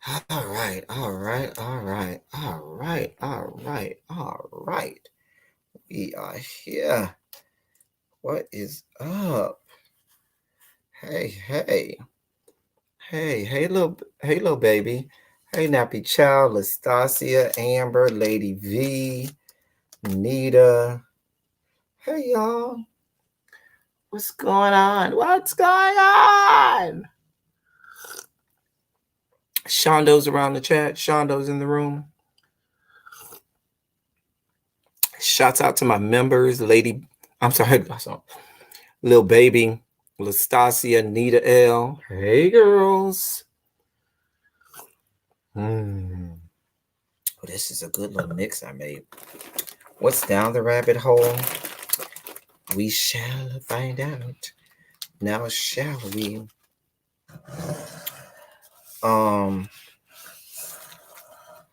All right, all right, all right, all right, all right, all right. We are here. What is up? Hey, hey, little baby. Hey, Nappy Child, Lastasia, Amber, Lady V, Nita. Hey, y'all. What's going on? What's going on? Shondo's around the chat. Shondo's in the room. Shouts out to my members, Lil Baby, Lastasia, Nita L. Hey, girls. Oh, this is a good little mix I made. What's down the rabbit hole? We shall find out. Now, shall we?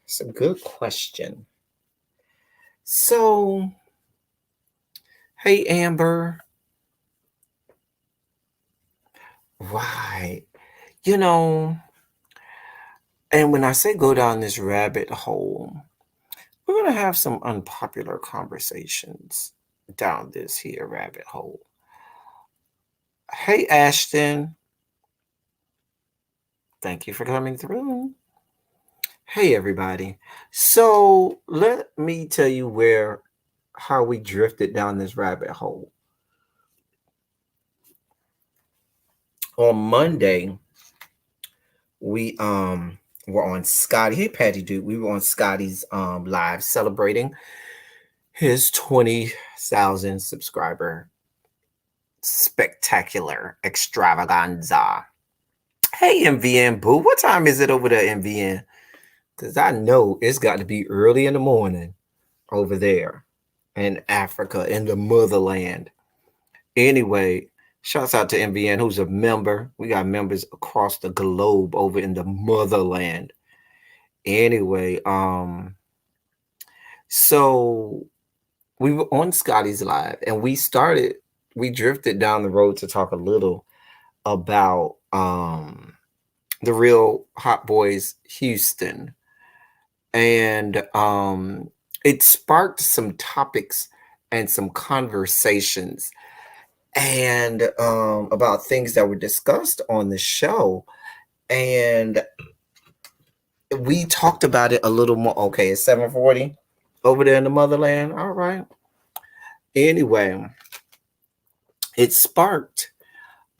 It's a good question. So, hey, Amber. Right. You know, and when I say go down this rabbit hole, we're going to have some unpopular conversations down this here rabbit hole. Hey, Ashton. Thank you for coming through. Hey, everybody. So let me tell you how we drifted down this rabbit hole. On Monday, we were on Scotty. Hey, Patty Dude. We were on Scotty's live celebrating his 20,000 subscriber spectacular extravaganza. Hey, MVN Boo. What time is it over there, MVN? Because I know it's got to be early in the morning over there in Africa, in the motherland. Anyway, shouts out to MVN, who's a member. We got members across the globe over in the motherland. Anyway, so we were on Scotty's Live and we drifted down the road to talk a little about the Real Hot Boys Houston. And it sparked some topics and some conversations and about things that were discussed on the show. And we talked about it a little more. Okay, it's 7:40 over there in the motherland. All right. Anyway, it sparked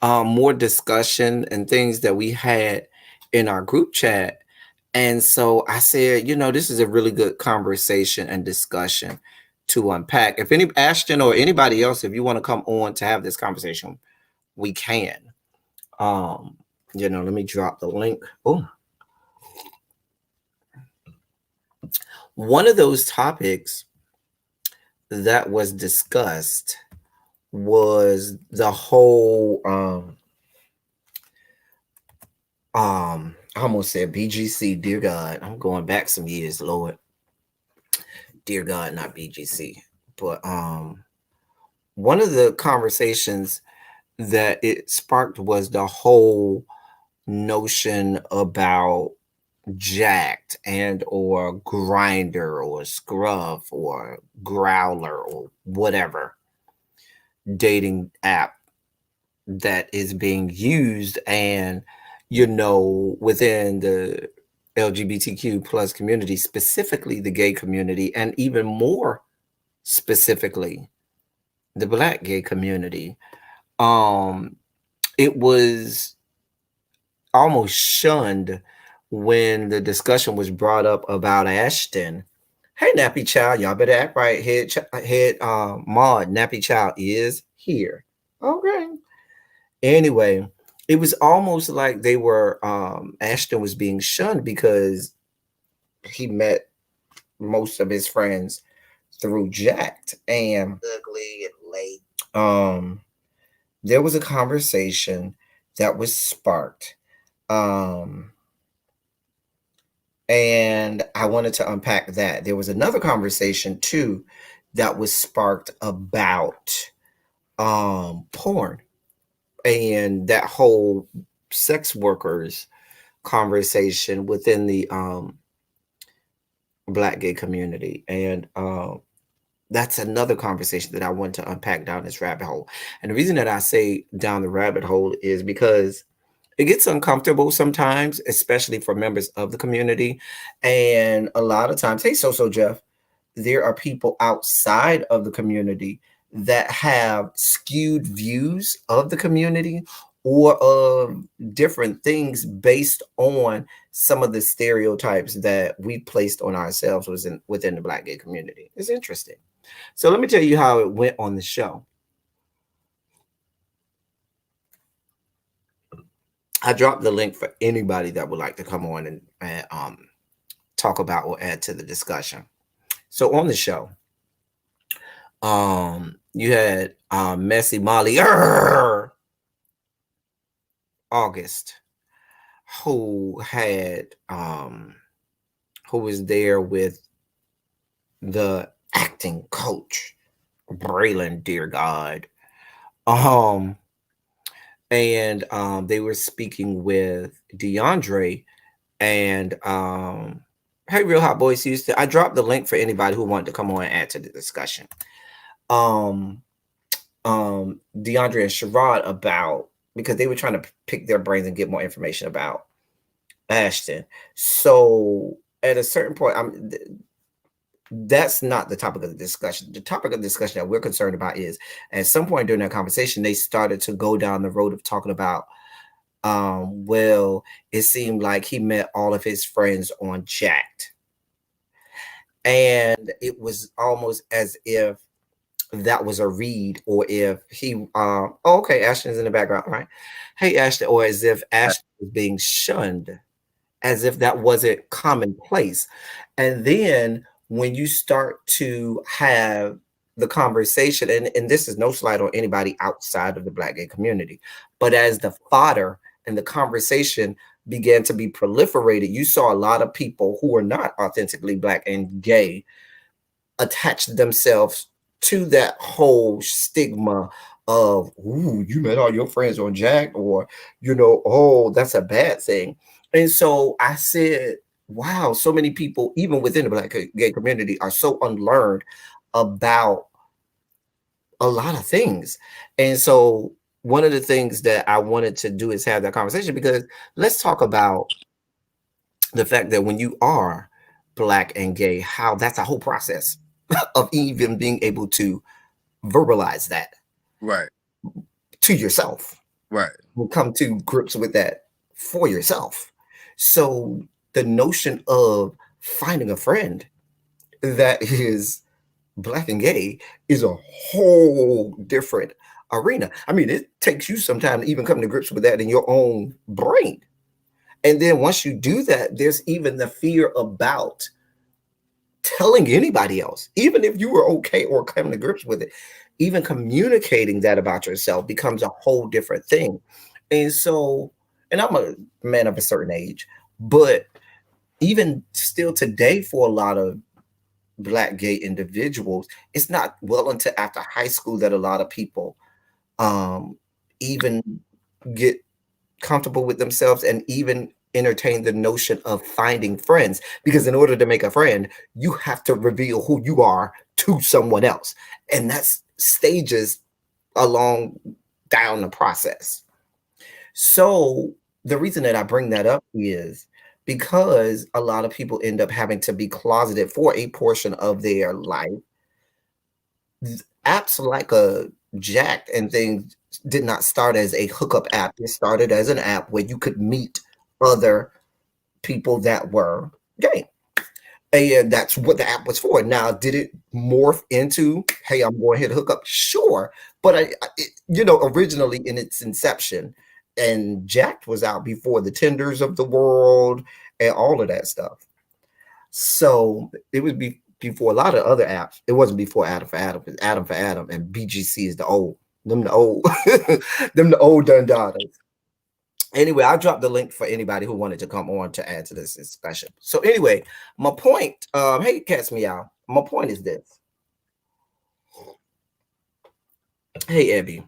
more discussion and things that we had in our group chat. And so I said, this is a really good conversation and discussion to unpack. If any Ashton or anybody else, if you want to come on to have this conversation, we can. Let me drop the link. Oh. One of those topics that was discussed was the whole I almost said BGC, dear God. I'm going back some years, Lord. Dear God, not BGC. But one of the conversations that it sparked was the whole notion about jacked and or grinder or scruff or growler or whatever dating app that is being used, and within the LGBTQ plus community, specifically the gay community, and even more specifically the Black gay community. It was almost shunned when the discussion was brought up about Ashton. Hey, Nappy Child, y'all better act right. Head Maud, Nappy Child is here. Okay. Anyway, it was almost like they were Ashton was being shunned because he met most of his friends through jacked and ugly and late. There was a conversation that was sparked. And I wanted to unpack that. There was another conversation too that was sparked about porn and that whole sex workers conversation within the Black gay community, and that's another conversation that I want to unpack down this rabbit hole. And the reason that I say down the rabbit hole is because it gets uncomfortable sometimes, especially for members of the community. And a lot of times, hey, so Jeff, there are people outside of the community that have skewed views of the community or of different things based on some of the stereotypes that we placed on ourselves within the Black gay community. It's interesting. So let me tell you how it went on the show. I dropped the link for anybody that would like to come on and talk about or add to the discussion. So on the show, you had Messy Molly August, who had who was there with the acting coach Braylon, dear God. Um and they were speaking with DeAndre and hey, Real Hot Boys Houston. I dropped the link for anybody who wanted to come on and add to the discussion. Um DeAndre and Sherrod about, because they were trying to pick their brains and get more information about Ashton. So at a certain point, that's not the topic of the discussion. The topic of the discussion that we're concerned about is at some point during that conversation, they started to go down the road of talking about, well, it seemed like he met all of his friends on Jacked. And it was almost as if that was a read, or if he oh, okay, Ashton's in the background, right? Hey Ashton, or as if Ashton was being shunned, as if that wasn't commonplace. And then when you start to have the conversation, and this is no slight on anybody outside of the Black gay community, but as the fodder and the conversation began to be proliferated, you saw a lot of people who were not authentically Black and gay attach themselves to that whole stigma of, ooh, you met all your friends on Jack, or, oh, that's a bad thing. And so I said, wow, so many people, even within the Black gay community, are so unlearned about a lot of things. And so one of the things that I wanted to do is have that conversation, because let's talk about the fact that when you are Black and gay, how that's a whole process of even being able to verbalize that Right. to yourself. Right. Will come to grips with that for yourself. So the notion of finding a friend that is Black and gay is a whole different arena. I mean, it takes you some time to even come to grips with that in your own brain. And then once you do that, there's even the fear about telling anybody else, even if you were okay or coming to grips with it, even communicating that about yourself becomes a whole different thing. And so, and I'm a man of a certain age, but even still today, for a lot of Black gay individuals, it's not well until after high school that a lot of people um, even get comfortable with themselves and even entertain the notion of finding friends, because in order to make a friend you have to reveal who you are to someone else, and that's stages along down the process. So the reason that I bring that up is because a lot of people end up having to be closeted for a portion of their life. Apps like a Jack and things did not start as a hookup app. It started as an app where you could meet other people that were gay. And that's what the app was for. Now, did it morph into, hey, I'm going here to hook up? Sure. But originally in its inception, and Jack was out before the Tinders of the world and all of that stuff. So it was before a lot of other apps. It wasn't before Adam for Adam. It's Adam for Adam, and BGC is the old. Them the old, them the old Dundadas. Anyway, I'll drop the link for anybody who wanted to come on to add to this discussion. So anyway, my point, hey, Cat's Meow. My point is this. Hey, Abby.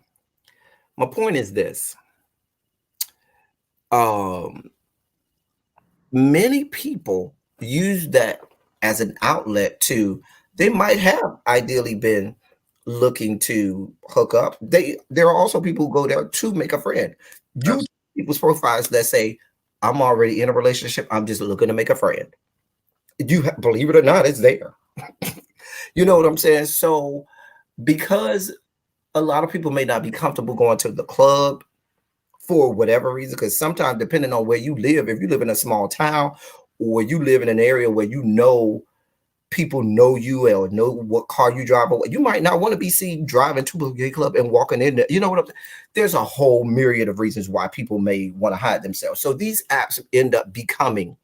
My point is this. Um, many people use that as an outlet to, they might have ideally been looking to hook up. There are also people who go there to make a friend. You Abs- people's profiles that say, I'm already in a relationship, I'm just looking to make a friend. Believe it or not, it's there. You know what I'm saying? So because a lot of people may not be comfortable going to the club for whatever reason, because sometimes depending on where you live, if you live in a small town or you live in an area where you know people know you or know what car you drive, or you might not want to be seen driving to a gay club and walking in there. You know what I'm saying? There's a whole myriad of reasons why people may want to hide themselves. So these apps end up becoming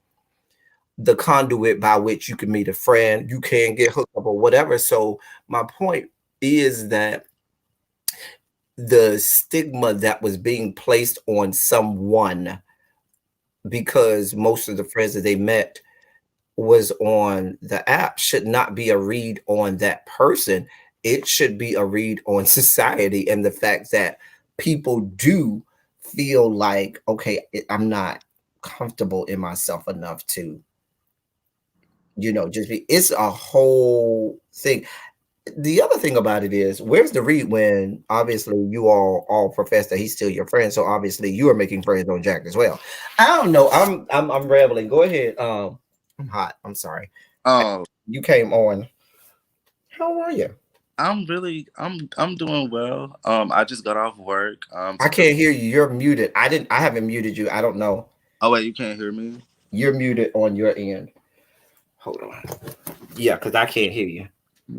the conduit by which you can meet a friend, you can get hooked up or whatever. So my point is that the stigma that was being placed on someone because most of the friends that they met was on the app should not be a read on that person. It should be a read on society and the fact that people do feel like, okay, I'm not comfortable in myself enough to, just be, it's a whole thing. The other thing about it is, where's the read when obviously you all profess that he's still your friend, so obviously you are making friends on Jack as well. I don't know. I'm rambling. Go ahead. I'm hot. I'm sorry. Oh, You came on. How are you? I'm doing well. I just got off work. I Took a. can't hear you. You're muted. I haven't muted you. I don't know. Oh wait, you can't hear me? You're muted on your end. Hold on. Yeah, because I can't hear you.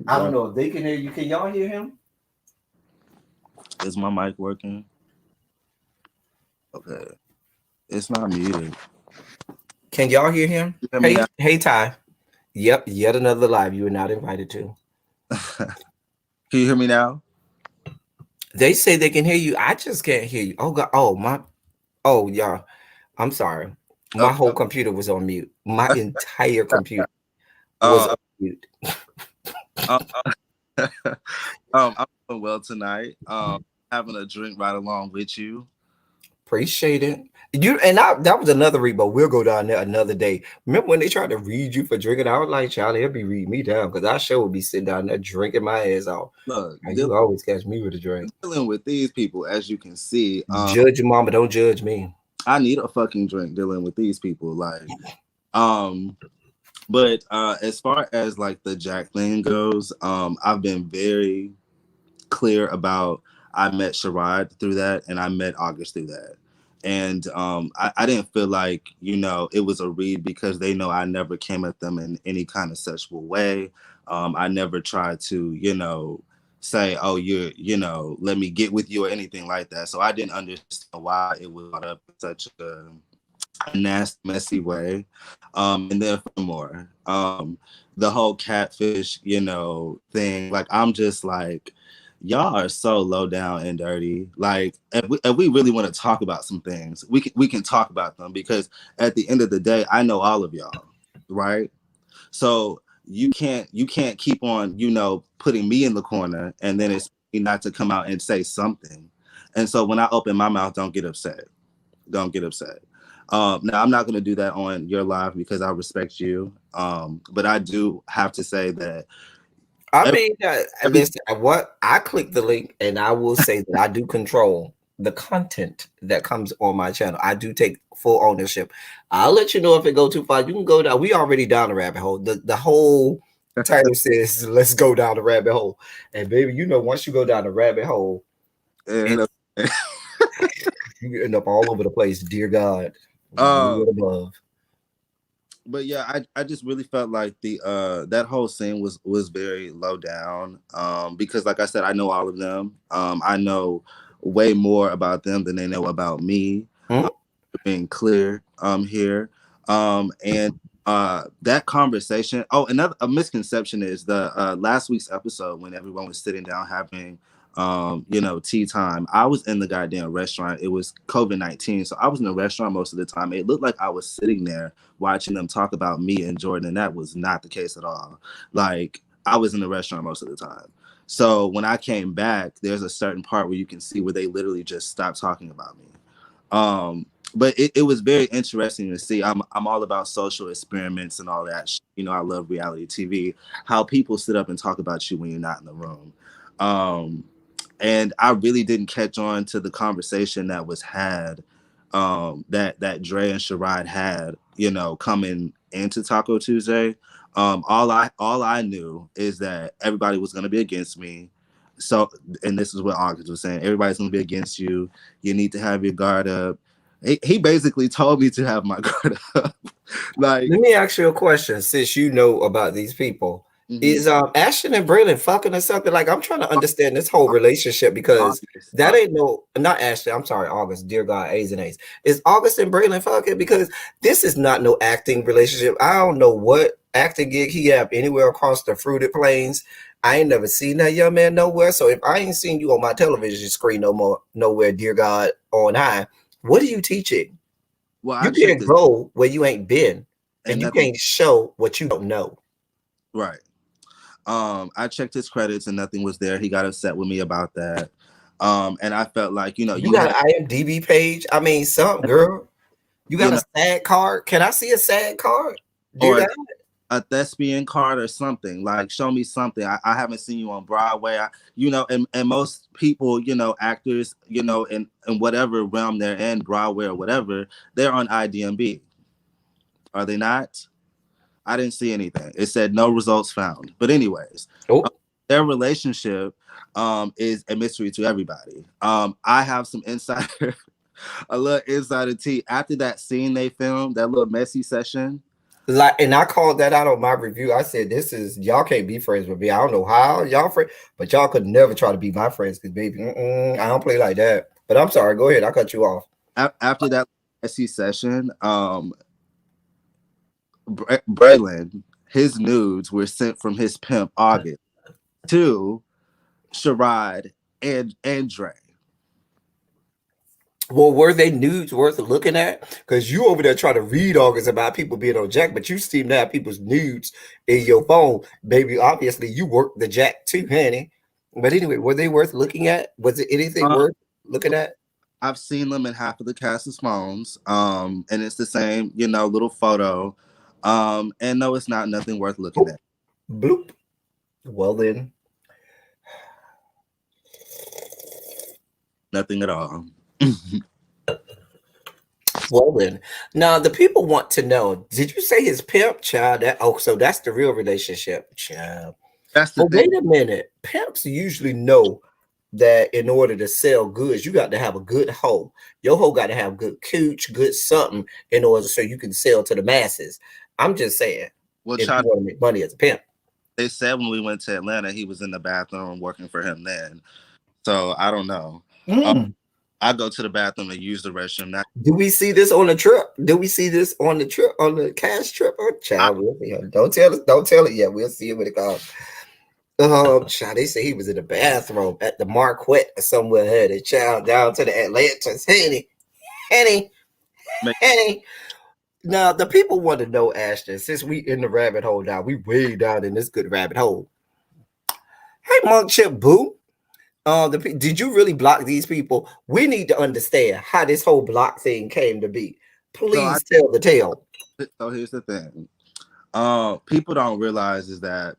I don't One, know if they can hear you. Can y'all hear him? is my mic working? Okay, it's not muted. Can y'all hear him? You hear me Hey, now? hey, Ty. Yep, yet another live you were not invited to. Can you hear me now? They say they can hear you. I just can't hear you. Oh God. Oh my. Oh y'all. I'm sorry. My Okay. whole computer was on mute. My entire computer was Uh, on mute. uh, I'm doing well tonight. Having a drink right along with you. Appreciate it. That was another read, but we'll go down there another day. Remember when they tried to read you for drinking? I was like, child, they'll be reading me down because I sure would be sitting down there drinking my ass off. Look, Now, you always catch me with a drink. dealing with these people, as you can see. Judge your mama, don't judge me. I need a fucking drink dealing with these people. Like, um, but as far as like the Jack thing goes, I've been very clear about I met Sherrod through that and I met August through that. And I didn't feel like, it was a read because they know I never came at them in any kind of sexual way. I never tried to, say, oh, let me get with you or anything like that. So I didn't understand why it was brought up in such a nasty, messy way. And then furthermore, the whole catfish, thing, like I'm just like, y'all are so low down and dirty. Like if we really want to talk about some things, we can talk about them because at the end of the day, I know all of y'all, right? So you can't keep on, putting me in the corner and then it's me not to come out and say something. And so when I open my mouth, don't get upset. Don't get upset. Now I'm not going to do that on your live because I respect you. But I do have to say that I every, mean, every listen, what I click the link, and I will say that I do control the content that comes on my channel. I do take full ownership. I'll let you know if it go too far. You can go down. We already down the rabbit hole. The whole title says, "Let's go down the rabbit hole." And baby, once you go down the rabbit hole, and, it's you end up all over the place. Dear God, uh, good above. but yeah, I just really felt like the that whole scene was very low down. Because like I said, I know all of them. I know way more about them than they know about me. Hmm? Being clear here. And that conversation. Oh, another a misconception is the last week's episode when everyone was sitting down having tea time. I was in the goddamn restaurant. It was COVID-19, so I was in the restaurant most of the time. It looked like I was sitting there watching them talk about me and Jordan, and that was not the case at all. Like I was in the restaurant most of the time. So when I came back, there's a certain part where you can see where they literally just stopped talking about me. but it was very interesting to see. I'm all about social experiments and all that. You know, I love reality TV. How people sit up and talk about you when you're not in the room. Um, and I really didn't catch on to the conversation that was had, that Dre and Sherrod had, you know, coming into Taco Tuesday. All I knew is that everybody was going to be against me. So, and this is what August was saying: everybody's going to be against you. You need to have your guard up. He basically told me to have my guard up. Like, Let me ask you a question, since you know about these people. mhm. Is Ashton and Braylon fucking or something? Like, I'm trying to understand this whole relationship because August, that ain't no, not Ashton. I'm sorry, August. Dear God, A's and A's. Is August and Braylon fucking? Because this is not no acting relationship. I don't know what acting gig he have anywhere across the fruited plains. I ain't never seen that young man nowhere. So if I ain't seen you on my television screen no more, nowhere, dear God, on high, what are you teaching? well, I You checked can't this, go where you ain't been, and and you nothing. can't show what you don't know. Right. I checked his credits and nothing was there. He got upset with me about that. And I felt like, you know, You you got have, an IMDb page. I mean, something, girl. You you got a know, sad card. Can I see a sad card? Dear or God. a thespian card or something. Like, show me something. I haven't seen you on Broadway. You know, and most people, you know, actors, you know, in whatever realm they're in, Broadway or whatever, they're on IDMB. Are they not? I didn't see anything. It said no results found. But anyways, uh, Oh, their relationship is a mystery to everybody. I have some insider, a little insider tea. After that scene they filmed, that little messy session. like, and I called that out on my review. I said, "This is y'all can't be friends with me. I don't know how y'all friends, but y'all could never try to be my friends because, baby, I don't play like that." But I'm sorry. Go ahead. I cut you off. After that messy session, Braylon, his nudes were sent from his pimp August to Sherrod and Dre. Well, were they nudes worth looking at? Because you over there trying to read August about people being on Jack, but you seem to have people's nudes in your phone. Baby, obviously you work the Jack too, honey. But anyway, were they worth looking at? Was it anything Uh, worth looking at? I've seen them in half of the cast's phones, and it's the same, you know, little photo. And no, it's not nothing worth looking Boop, at. bloop. Well then, Nothing at all. well then. Now the people want to know, did you say his pimp child? That oh, so that's the real relationship. Child. That's the But thing. wait a minute. Pimps usually know that in order to sell goods, you got to have a good hoe. Your hoe got to have good cooch, good something in order so you can sell to the masses. I'm just saying, Well, if you child, want to make money as a pimp. they said when we went to Atlanta, he was in the bathroom working for him then. So I don't know. Uh, Mm. I go to the bathroom and use the restroom. Not, Do we see this on the trip? Do we see this on the trip, on the cash trip? Oh, I, child, we'll see. Don't tell us. Don't tell it yet. We'll see it when it comes. Child, they say he was in the bathroom at the Marquette or somewhere. Had a child down to the Atlantis. Henny, make, Henny. Now the people want to know, Ashton, since we in the rabbit hole now, we way down in this good rabbit hole. Hey, Monk Chip Boo. Did you really block these people? We need to understand how this whole block thing came to be. so I Please tell the tale. so here's the thing. People don't realize is that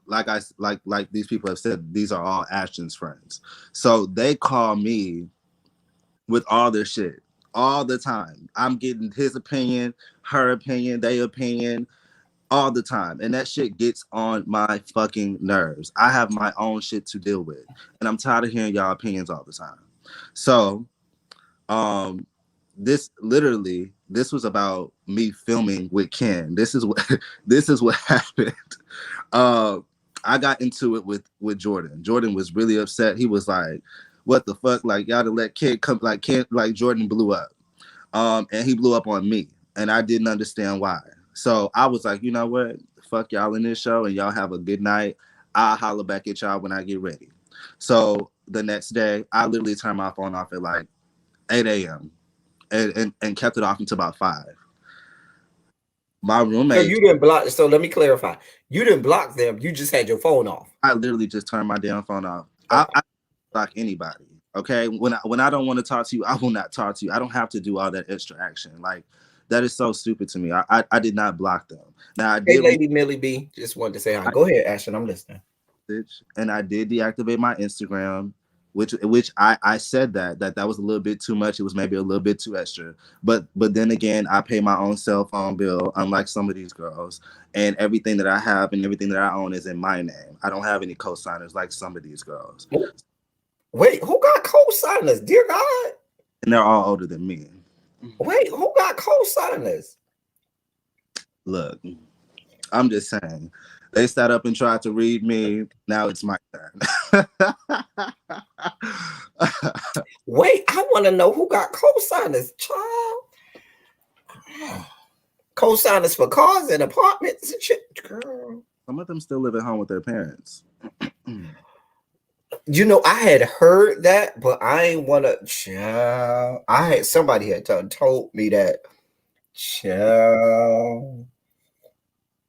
like these people have said, these are all Ashton's friends. So they call me with all their shit all the time. I'm getting his opinion, her opinion, their opinion all the time. And that shit gets on my fucking nerves. I have my own shit to deal with. And I'm tired of hearing y'all opinions all the time. So, um, this was about me filming with Ken. This is what this is what happened. Uh, I got into it with Jordan. Jordan was really upset. He was like, "What the fuck? Like y'all to let Ken come? Like Ken? Like Jordan blew up." And he blew up on me, and I didn't understand why. So I was like, you know what? Fuck y'all in this show, and y'all have a good night. I'll holler back at y'all when I get ready. So the next day, I literally turned my phone off at like 8 a.m. And kept it off until about 5. My So roommate, you didn't block. So let me clarify. You didn't block them. You just had your phone off. I literally just turned my damn phone off. I Okay. block anybody. Okay, when I don't want to talk to you, I will not talk to you. I don't have to do all that extra action. Like that is so stupid to me. I did not block them. Now I Hey, did Lady Millie B, just wanted to say hi. Go ahead, Ashton. I'm listening. message and I did deactivate my Instagram, which I said that was a little bit too much. It was maybe a little bit too extra. But then again, I pay my own cell phone bill, unlike some of these girls, and everything that I have and everything that I own is in my name. I don't have any co-signers like some of these girls, Wait, who got co-signers? Dear God. and they're all older than me. Wait, who got co-signers? Look, I'm just saying. They sat up and tried to read me. Now it's my turn. Wait, I want to know who got co-signers, child. Co-signers for cars and apartments and shit, girl. Some of them still live at home with their parents. You know, I had heard that, but I ain't want to. Child, I had somebody had told me that. Child.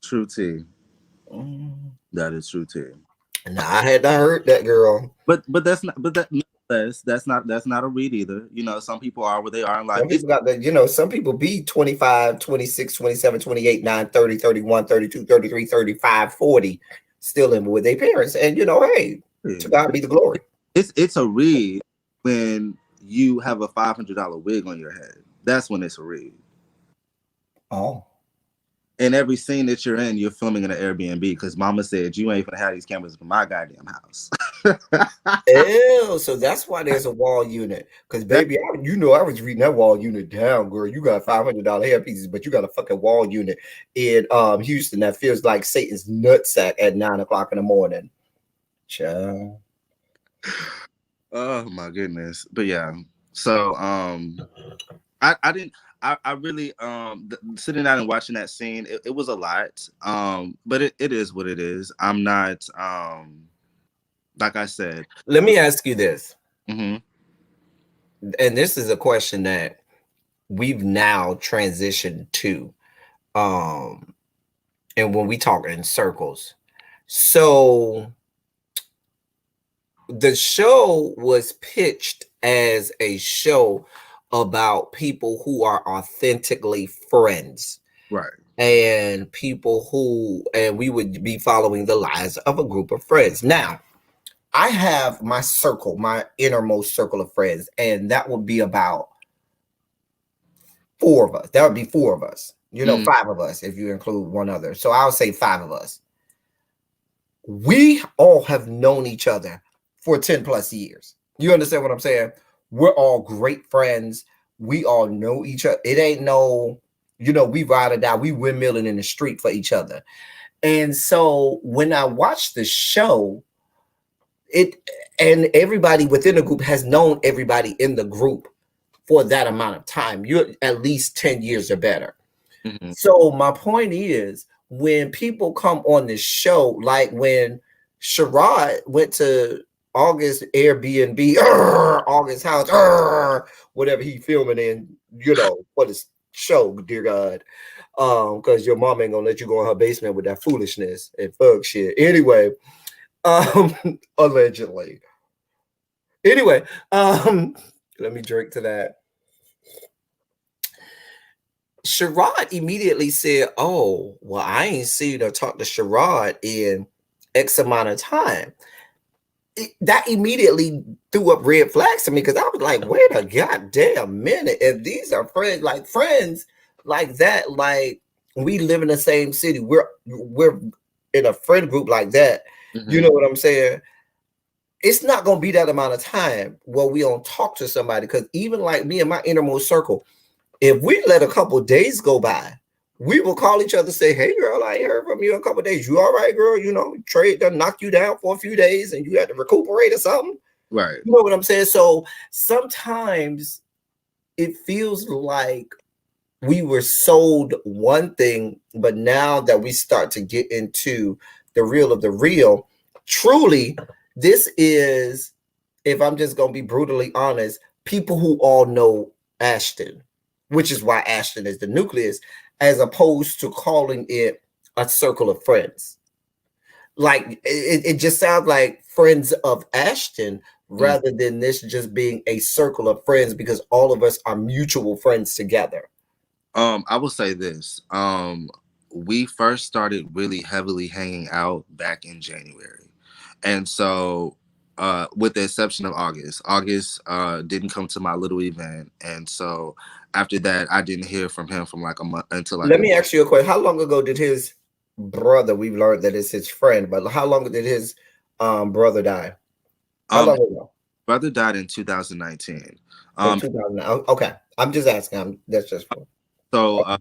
True tea. Mm. That is true tea. Nah, I had not heard that, girl. But that's not. But that's not a read either. You know, some people are where they are in life. Some people got that, you know, some people be 25, 26, 27, 28, 9, 30, 31, 32, 33, 35, 40, still living with their parents. And, you know, hey, to God be the glory. It's a read when you have a $500 wig on your head. That's when it's a read. Oh. And every scene that you're in, you're filming in an Airbnb because mama said you ain't gonna have these cameras in my goddamn house. Ew, so that's why there's a wall unit. Because, baby, I was reading that wall unit down, girl. You got $500 hair pieces, but you got a fucking wall unit in Houston that feels like Satan's nutsack at 9 o'clock in the morning. Child. Oh my goodness. But yeah. So I didn't I really sitting down and watching that scene, it was a lot. But it is what it is. I'm not like I said. Let me ask you this. Mm-hmm. And this is a question that we've now transitioned to. And when we talk in circles. So the show was pitched as a show about people who are authentically friends. Right. And people who, and we would be following the lives of a group of friends. Now, I have my circle, my innermost circle of friends, and that would be about 4 of us. That would be 4 of us. You know, 5 of us if you include one other. So I'll say 5 of us. We all have known each other for 10 plus years. You understand what I'm saying? We're all great friends. We all know each other. It ain't no, you know, we ride or die. We windmilling in the street for each other. And so when I watched the show, and everybody within the group has known everybody in the group for that amount of time. You're at least 10 years or better. Mm-hmm. So my point is, when people come on this show, like when Sherrod went to August Airbnb, August house, whatever he filming in, you know, for this show, dear God. Because your mom ain't gonna let you go in her basement with that foolishness and fuck shit. Anyway, allegedly. Anyway, let me drink to that. Sherrod immediately said, "Oh, well, I ain't seen or talked to Sherrod in X amount of time." That immediately threw up red flags to me because I was like, "Wait a goddamn minute! If these are friends like that, like we live in the same city, we're in a friend group like that. Mm-hmm. You know what I'm saying? It's not gonna be that amount of time where we don't talk to somebody because even like me and my innermost circle." If we let a couple days go by, we will call each other, say, "Hey, girl, I ain't heard from you in a couple days. You all right, girl? You know, trade done knocked you down for a few days and you had to recuperate or something." Right. You know what I'm saying? So sometimes it feels like we were sold one thing, but now that we start to get into the real of the real, truly, this is, if I'm just going to be brutally honest, people who all know Ashton, which is why Ashton is the nucleus, as opposed to calling it a circle of friends. Like, it just sounds like friends of Ashton Mm. rather than this just being a circle of friends because all of us are mutual friends together? I will say this. We first started really heavily hanging out back in January. And so with the exception of August. August didn't come to my little event. And so after that I didn't hear from him from like a month until like Let a me ask you a question. How long ago did his brother, we've learned that it's his friend, but how long did his brother die? How um long ago? brother died in 2019. In Um 2000. Okay. I'm just asking. That's just for. so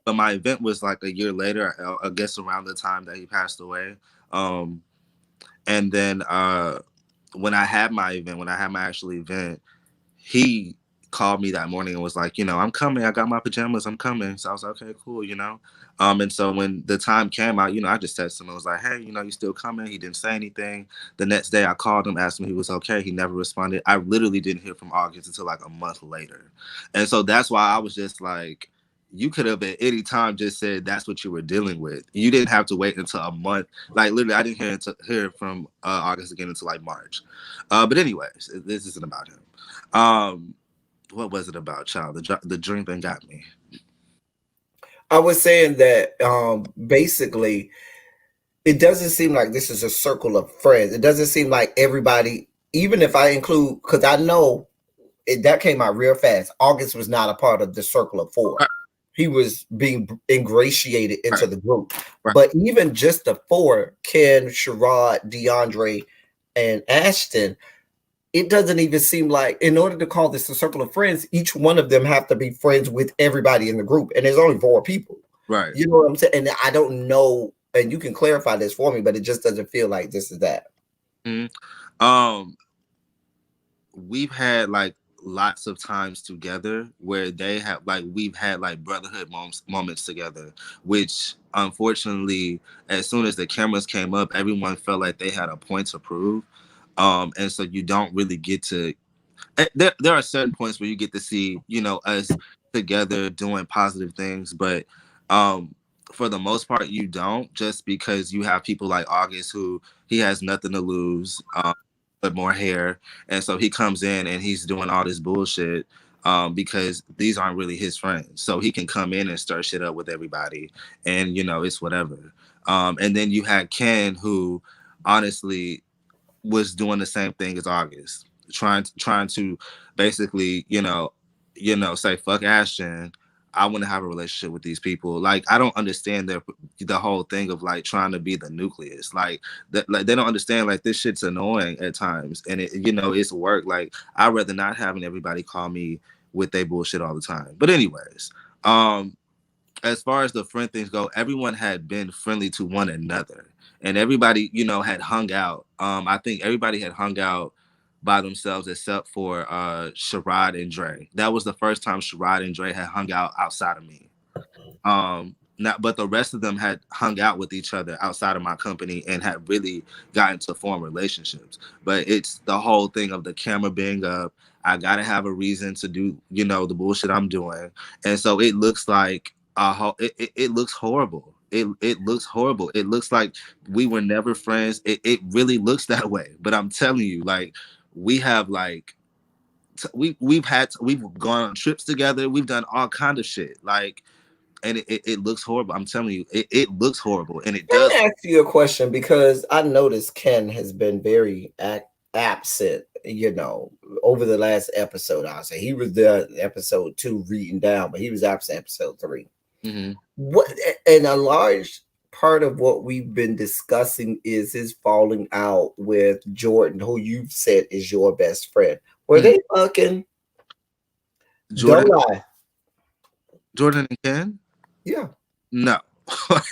but my event was like a year later, I guess around the time that he passed away. Um and then when I had my event, when I had my actual event, he called me that morning and was like, I'm coming. I got my pajamas. I'm coming. So I was like, okay, cool, And so when the time came out, I just texted him and was like, hey, you still coming? He didn't say anything. The next day I called him, asked him if he was okay. He never responded. I literally didn't hear from August until like a month later. And so that's why I was just like, you could have at any time just said that's what you were dealing with. You didn't have to wait until a month. Like literally, I didn't hear from August again until like March. But anyways, this isn't about him. Um, what was it about, child? The drink thing got me. I was saying that basically it doesn't seem like this is a circle of friends. It doesn't seem like everybody, even if I include, because I know that came out real fast. August was not a part of the circle of four. Right, He was being ingratiated into right, the group. right. But even just the four, Ken, Sherrod, DeAndre, and Ashton, it doesn't even seem like, in order to call this a circle of friends, each one of them have to be friends with everybody in the group. And there's only four people. Right. You know what I'm saying? And I don't know, and you can clarify this for me, but it just doesn't feel like this is that. Mhm. Um, we've had like lots of times together where they have like we've had like brotherhood moments together, which unfortunately, as soon as the cameras came up, everyone felt like they had a point to prove. And so you don't really get to there are certain points where you get to see us together doing positive things, but um for the most part you don't, just because you have people like August who he has nothing to lose, but more hair, and so he comes in and he's doing all this bullshit because these aren't really his friends, so he can come in and stir shit up with everybody, and it's whatever. And then you had Ken, who honestly was doing the same thing as August, trying to basically, say fuck Ashton. I want to have a relationship with these people. Like I don't understand the whole thing of like trying to be the nucleus. Like they don't understand like this shit's annoying at times, and it's work. Like I'd rather not having everybody call me with their bullshit all the time. But anyways, um, as far as the friend things go, everyone had been friendly to one another, and everybody, had hung out. I think everybody had hung out by themselves except for Sherrod and Dre. That was the first time Sherrod and Dre had hung out outside of me. Not, but the rest of them had hung out with each other outside of my company and had really gotten to form relationships. But it's the whole thing of the camera being up. I gotta have a reason to do, the bullshit I'm doing, and so it looks like it looks horrible. It looks horrible. It looks like we were never friends. It really looks that way. But I'm telling you, like we have like we've gone on trips together. We've done all kind of shit. Like and it looks horrible. I'm telling you, it looks horrible, and it Let does. me ask you a question because I noticed Ken has been very absent, over the last episode. I'll say he was there episode 2 reading down, but he was absent episode 3. Mm-hmm. What, and a large part of what we've been discussing is his falling out with Jordan, who you've said is your best friend. Were Mm-hmm. they fucking? Jordan, Don't lie. Jordan and Ken? Yeah. No.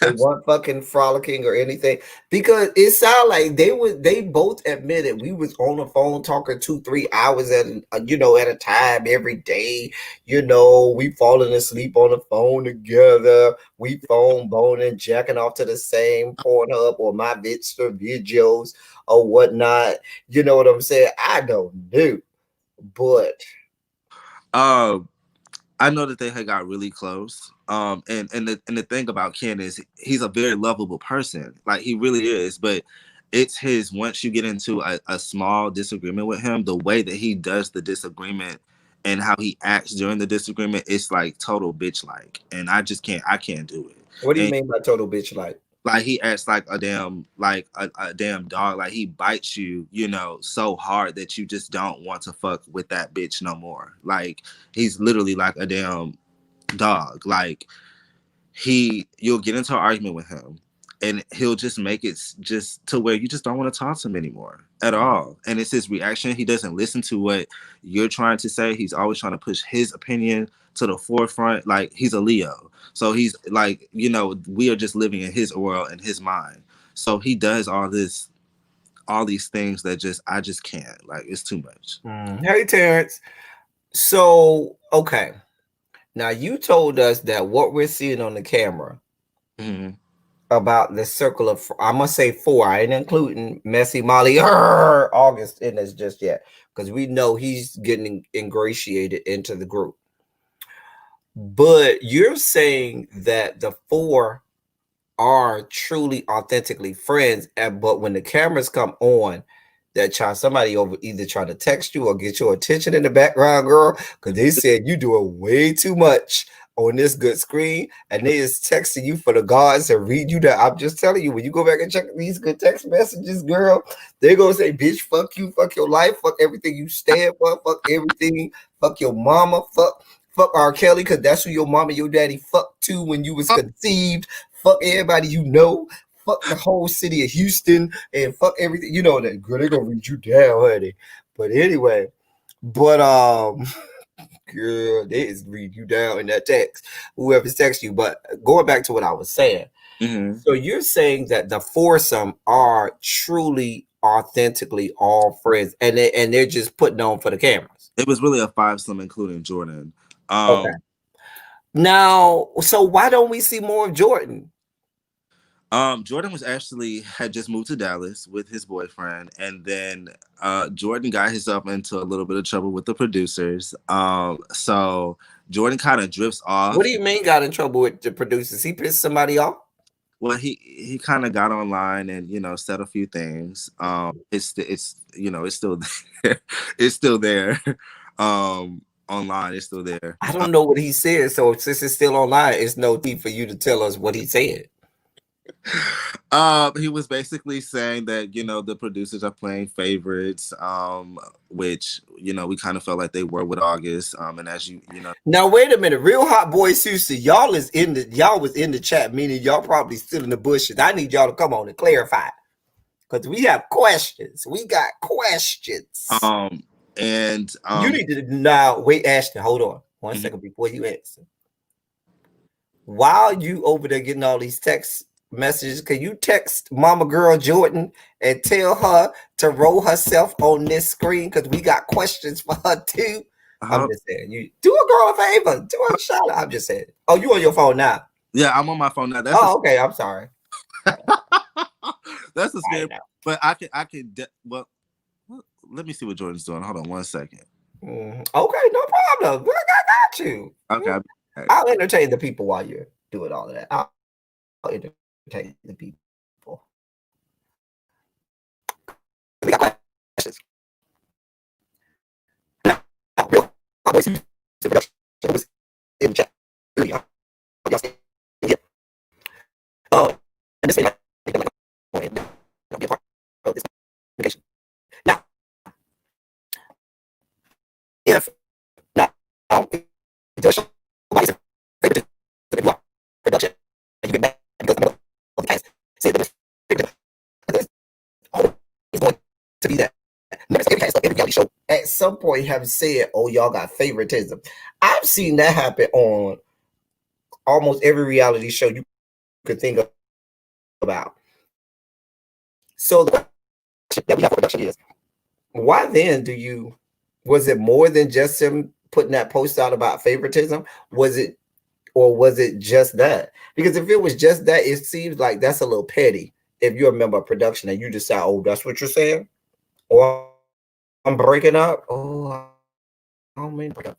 They weren't fucking frolicking or anything because it sounded like they both admitted we was on the phone talking 2-3 hours at a time every day. We falling asleep on the phone together. We phone boning, jacking off to the same Pornhub or my Vidster videos or whatnot. You know what I'm saying? I don't know, but um, I know that they had got really close. And the thing about Ken is he's a very lovable person. Like he really is. But it's his, once you get into a small disagreement with him, the way that he does the disagreement and how he acts during the disagreement, it's like total bitch like, and I can't do it. What do you And mean by total bitch like? like he acts like a damn, like a damn dog, like he bites you, you know, so hard that you just don't want to fuck with that bitch no more. Like he's literally like a damn dog. Like you'll get into an argument with him and he'll just make it just to where you just don't want to talk to him anymore at all. And it's his reaction. He doesn't listen to what you're trying to say. He's always trying to push his opinion to the forefront. Like he's a Leo. So he's like, you know, we are just living in his world and his mind. So he does all these things that I just can't. Like it's too much. Hey, Terrence. So, okay. Now, you told us that what we're seeing on the camera Mm-hmm. about the circle of, I must say four, I ain't including Messy Molly, August in this just yet, because we know he's getting ingratiated into the group. But you're saying that the four are truly authentically friends, but when the cameras come on, that somebody over either trying to text you or get your attention in the background, girl, because they said you doing way too much on this good screen, and they is texting you for the gods to read you that. I'm just telling you, when you go back and check these good text messages, girl, they gonna say, bitch, fuck you, fuck your life, fuck everything you stand for, fuck everything, fuck your mama, fuck R. Kelly, because that's who your mama, your daddy fucked to when you was conceived. Fuck everybody you know. Fuck the whole city of Houston and fuck everything. You know that girl, they're gonna read you down, honey. But anyway, but girl, they is read you down in that text. Whoever's text you. But going back to what I was saying. Mm-hmm. So you're saying that the foursome are truly authentically all friends and they're just putting on for the cameras. It was really a five-some, including Jordan. Okay. Now, so why don't we see more of Jordan? Jordan was actually had just moved to Dallas with his boyfriend, and then Jordan got himself into a little bit of trouble with the producers. So Jordan kind of drifts What off. do you mean got in trouble with the producers? He pissed somebody off? Well, he kind of got online and said a few things. It's it's still there. It's still there. Online, it's still there. I don't know what he said. So since it's still online, it's no need for you to tell us what he said. He was basically saying that the producers are playing favorites, which we kind of felt like they were with August. And as Now wait a minute, Real Hot Boy Susie, y'all was in the chat, meaning y'all probably still in the bushes. I need y'all to come on and clarify because we have questions. We got questions. um and You need to now wait, Ashton. Hold on 1 second before you answer. While you over there getting all these text messages, can you text Mama Girl Jordan and tell her to roll herself on this screen because we got questions for her too? I'm just saying, you do a girl a favor, do her a shout out. I'm just saying. Oh, you on your phone now? yeah, I'm on my phone now. Okay. I'm sorry. That's a scary. But well, let me see what Jordan's doing. Hold on 1 second. Okay, no problem. Look, I got you. Okay. I'll entertain the people while you're doing all of that. I'll entertain the people. We got questions. Now, real always in the chat. Y'all stay here. And this thing, be a part of this communication. Now, if now it does show somebody's favorite to the production, and you get mad because some of the cast say that it's always going to be that. Never every cast, every reality show at some point have said, "Oh, y'all got favoritism." I've seen that happen on almost every reality show you could think about. So the question that we have for production is, why then was it more than just him putting that post out about favoritism? Was it just that? Because if it was just that, it seems like that's a little petty. If you're a member of production and you decide, oh, that's what you're saying, or I'm breaking up. Oh, I don't mean to break up.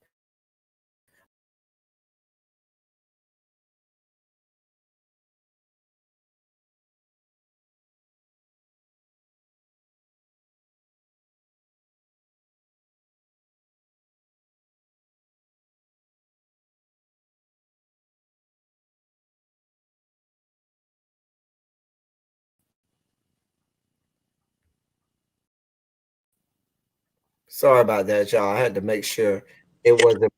Sorry about that, y'all. I had to make sure it wasn't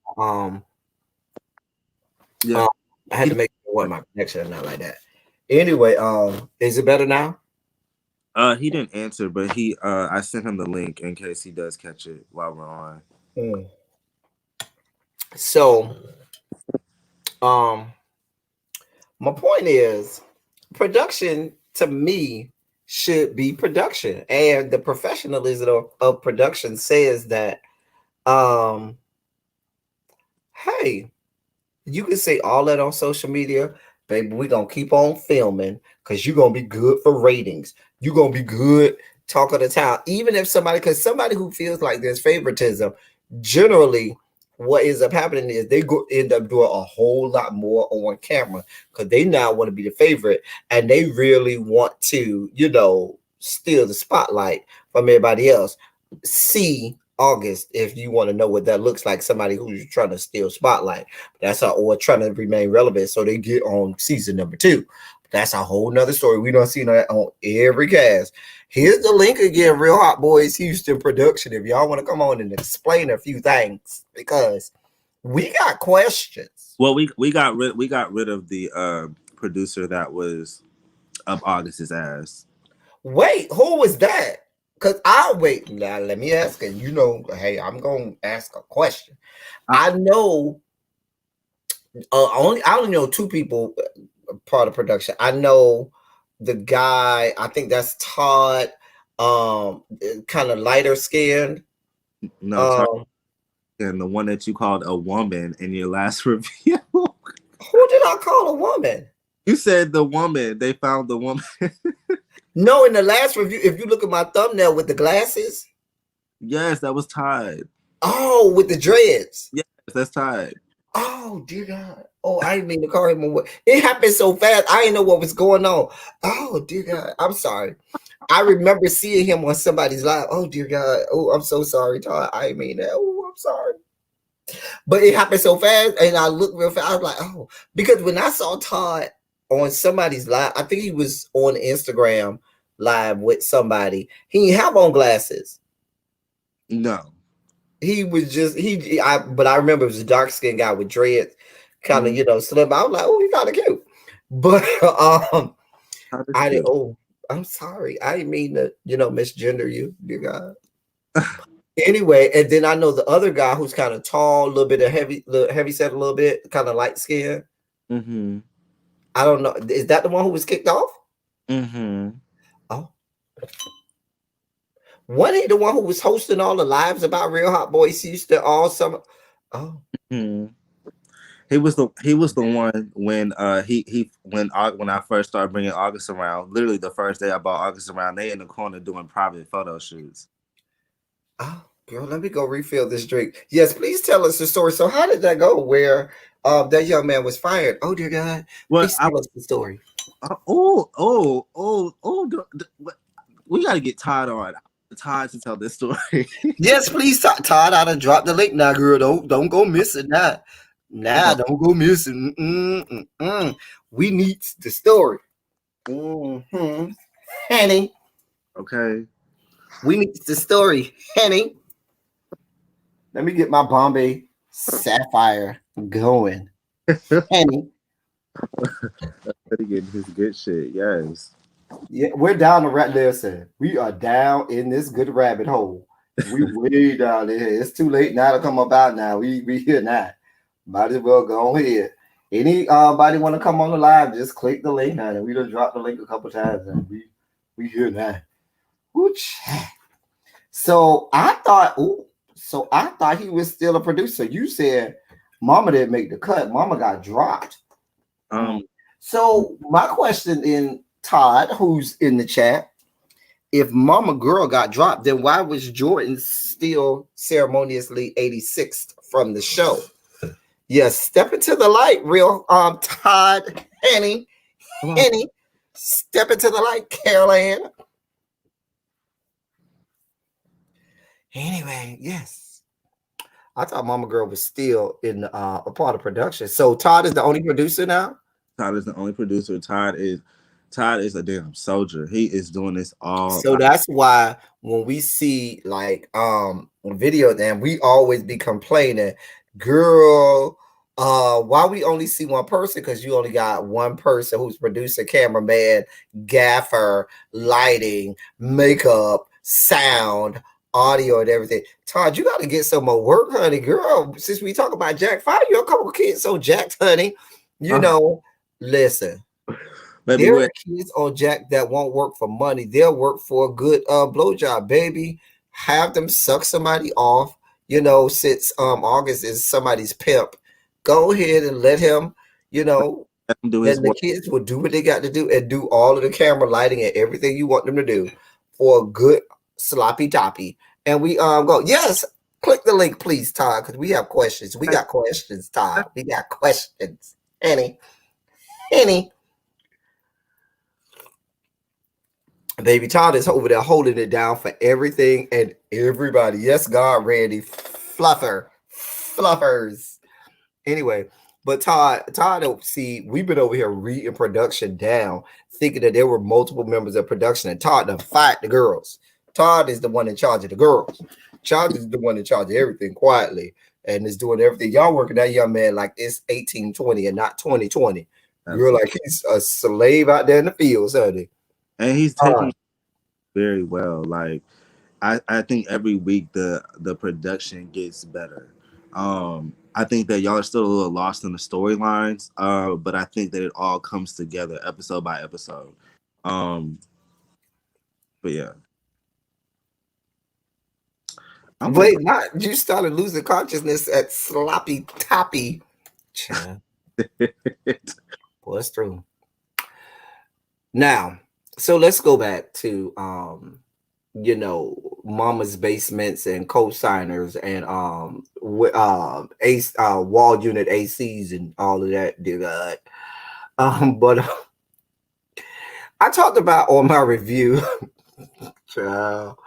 Yeah, um I had he to make sure it wasn't my connection or not like that. Anyway, is it better now? he didn't answer, but he I sent him the link in case he does catch it while we're on. Mm. So um my point is production to me should be production. And the professionalism of production says that um hey, you can say all that on social media, baby. We're gonna keep on filming because you're gonna be good for ratings. You're gonna be good talk of the town. Even if somebody, because somebody who feels like there's favoritism, generally what ends up happening is they go end up doing a whole lot more on camera because they now want to be the favorite and they really want to, steal the spotlight from everybody else. See August if you want to know what that looks like, somebody who's trying to steal spotlight. That's how, or trying to remain relevant so they get on season number two. That's a whole nother story. We don't see that on every cast. Here's the link again, Real Hot Boys Houston production. If y'all want to come on and explain a few things, because we got questions. Well, we got rid of the producer that was up August's ass. Wait, who was that? Because I'll wait. Now, let me ask, and hey, I'm going to ask a question. I, I know I only know two people part of production. I know the guy. I think that's Todd. Kind of lighter skinned. no, Tark Um, and the one that you called a woman in your last review. who did I call a woman? You said the woman. They found the woman. No, in the last review, if you look at my thumbnail with the glasses, Yes, that was Todd. oh, with the dreads. Yes, that's Todd. Oh dear God. Oh, I didn't mean to call him a woman. It happened so fast. I didn't know what was going on. Oh dear God. I'm sorry. I remember seeing him on somebody's live. Oh dear God. Oh, I'm so sorry, Todd. I didn't mean that. Oh, I'm sorry. But it happened so fast, and I looked real fast. I was like, oh, because when I saw Todd on somebody's live, I think he was on Instagram live with somebody. He didn't have on glasses. No. He was just but I remember it was a dark skinned guy with dreads, kind of Mm, slim. I was like, oh, he's kind of cute. But Todd is I did. cute. Oh, I'm sorry. I didn't mean to misgender you, dear God. Anyway, and then I know the other guy who's kind of tall, a little heavy set, a little bit, kind of light skin. Mm-hmm. I don't know. Is that the one who was kicked off? Mm-hmm. Oh, wasn't he the one who was hosting all the lives about Real Hot Boys Houston all summer? Oh, Mm-hmm. He was the one when he when I first started bringing August around. Literally the first day I bought August around, they in the corner doing private photo shoots. oh, girl, let me go refill this drink. Yes, please tell us the story. So, how did that go? Where that young man was fired? Oh dear God, Well, please tell us the story. we got to get Todd on. Todd to tell this story. Yes, please, Todd. I done dropped the link now, girl. Don't go missing now. Nah, Oh, don't go missing. Mm-mm. We need the story. Mm-hmm. Henny, okay. we need the story. Henny, let me get my Bombay Sapphire going. Henny, Better get his good shit. Yes. yeah, we're down the rat. Listen, we are down in this good rabbit hole. We way down there. It's too late now to come up out now. We here now. Might as well go ahead. Anybody want to come on the live? Just click the link, honey. We done dropped the link a couple times, and we here now. Wooch. So I thought, he was still a producer. You said Mama didn't make the cut. Mama got dropped. Um. So my question in Todd, who's in the chat, if Mama Girl got dropped, then why was Jordan still ceremoniously 86th from the show? Yes, step into the light, real Todd, Henny, step into the light, Caroline. Anyway, yes. I thought Mama Girl was still in a part of production. So Todd is the only producer now? Todd is the only producer. Todd is a damn soldier. He is doing this all So like that's why when we see like a video, then we always be complaining, girl, why we only see one person? Because you only got one person who's producer, cameraman, gaffer, lighting, makeup, sound, audio, and everything. Todd, you gotta get some more work, honey. Girl, since we talk about Jack, find you a couple kids so jacked, honey. You know, listen. baby. There Where are kids on Jack that won't work for money. They'll work for a good blowjob, baby. Have them suck somebody off. You know, since August is somebody's pimp, go ahead and let him. You know, let him do his then the work. kids will do what they got to do and do all of the camera lighting and everything you want them to do for a good sloppy toppy. And we go, yes, click the link, please, Todd, because we have questions. We got questions, Todd. We got questions. Any. Baby Todd is over there holding it down for everything and everybody. Yes, God, Randy. Fluffers. Anyway, but Todd, see, we've been over here reading production down, thinking that there were multiple members of production, and Todd done fight the girls. Todd is the one in charge of the girls. Todd is the one in charge of everything quietly and is doing everything. Y'all working that young man like it's 1820 and not 2020. You're Absolutely. like he's a slave out there in the fields, honey. And he's Uh, taking it very well. Like I think every week the production gets better. I think that y'all are still a little lost in the storylines, but I think that it all comes together episode by episode. Um, but yeah, I'm gonna Wait, not you started losing consciousness at sloppy toppy. Child, well, that's true. Now, so let's go back to mama's basements and co-signers and ace wall unit ACs and all of that. Dear God. But I talked about on my review, child,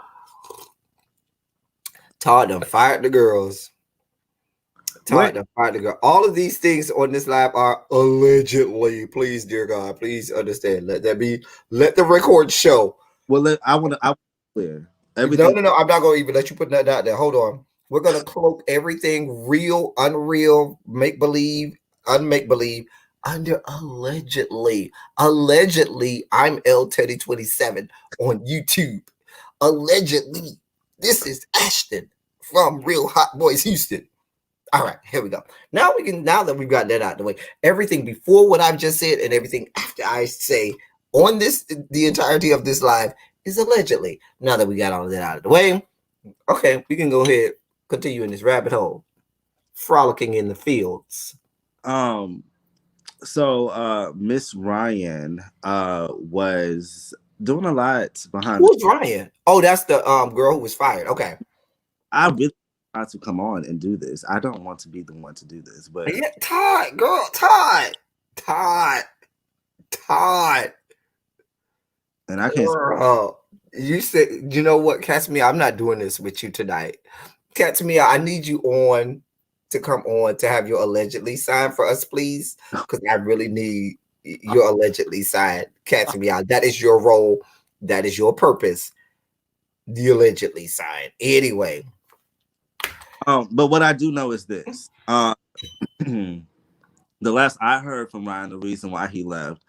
Todd done fired the girls. what? Todd done fired the girl. All of these things on this lab are allegedly. Please, dear God, please understand. Let the record show. I want to. I clear No, everything. no, no. I'm not gonna even let you put that out there. Hold on. We're gonna cloak everything real, unreal, make believe, unmake believe under allegedly. Allegedly, I'm L Teddy 27 on YouTube. Allegedly, this is Ashton from Real Hot Boys Houston. All right, here we go. Now that we've got that out of the way, everything before what I've just said and everything after I say on this the entirety of this live is allegedly. Now that we got all of that out of the way, okay, we can go ahead continue in this rabbit hole, frolicking in the fields. Um. So, Miss Ryan, was doing a lot behind the. Who's Ryan? Oh, that's the girl who was fired. Okay. I really want to come on and do this. I don't want to be the one to do this, but Yeah, Todd, girl, Todd, Todd. and I can't. Girl, you said, you know what, catch me. I'm not doing this with you tonight. Catch me. I need you on to come on to have your allegedly signed for us, please, because I really need your allegedly signed. Catch me out. That is your role. That is your purpose. The allegedly signed. Anyway, But what I do know is this. The last I heard from Ryan, the reason why he left,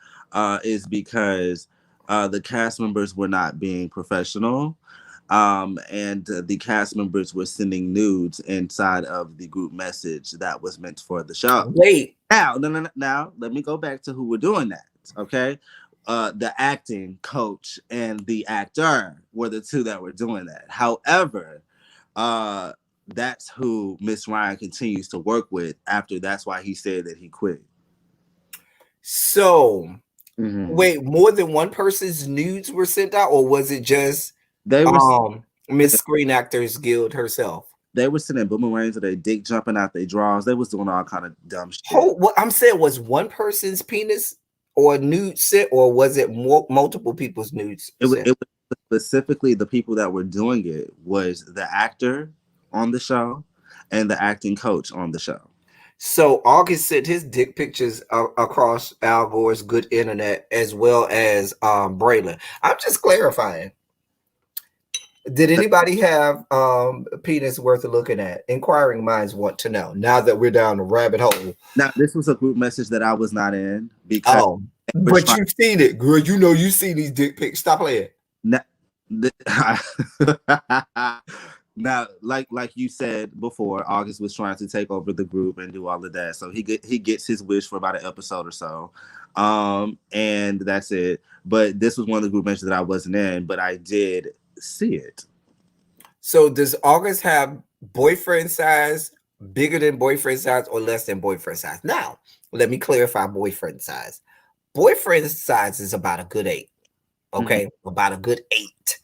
is because the cast members were not being professional. And the cast members were sending nudes inside of the group message that was meant for the show. wait. Now, no, no, no, now let me go back to who were doing that. Okay, the acting coach and the actor were the two that were doing that. However, uh, that's who Miss Ryan continues to work with. After that's why he said that he quit. So, Mm-hmm. wait, more than one person's nudes were sent out, or was it just They were Miss Screen Actors Guild herself? they were sending boomerangs or they dick jumping out their drawers. They was doing all kind of dumb shit. What I'm saying was one person's penis or nude set, or was it multiple people's nudes set? It was specifically the people that were doing it was the actor on the show and the acting coach on the show. So August sent his dick pictures across Al Gore's good internet as well as Braylon. I'm just clarifying. Did anybody have a penis worth of looking at? Inquiring minds want to know. Now that we're down the rabbit hole. Now, this was a group message that I was not in because Oh, we're but trying. you've seen it, girl. You know you see these dick pics. Stop playing. Now, now, like you said before, August was trying to take over the group and do all of that. So he gets his wish for about an episode or so, and that's it. But this was one of the group messages that I wasn't in, but I did see it. So does August have boyfriend size bigger than boyfriend size or less than boyfriend size? Now, let me clarify boyfriend size. Boyfriend size is about a good 8. Mhm. Okay, about a good 8.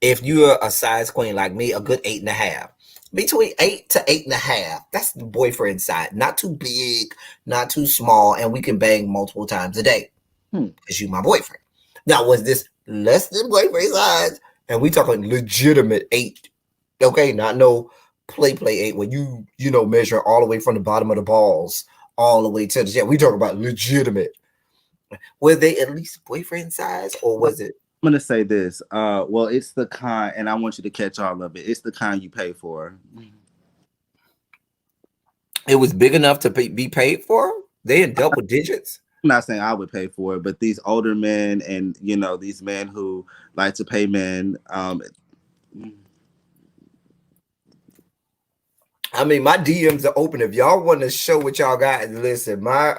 If you're a size queen like me, a good 8.5. Between 8 to 8.5. That's the boyfriend size. Not too big, not too small, and we can bang multiple times a day Hmm. because you my boyfriend. Now, was this less than boyfriend size? And we talking legitimate 8. Okay, not no play 8 where you know measure all the way from the bottom of the balls all the way to the we talk about legitimate. Were they at least boyfriend size or Well, was it? I'm gonna say this. Well, it's the kind, and I want you to catch all of it. It's the kind you pay for. It was big enough to be paid for? They in double digits? I'm not saying I would pay for it, but these older men and these men who like to pay men. I mean, my DMs are open. If y'all want to show what y'all got, listen, my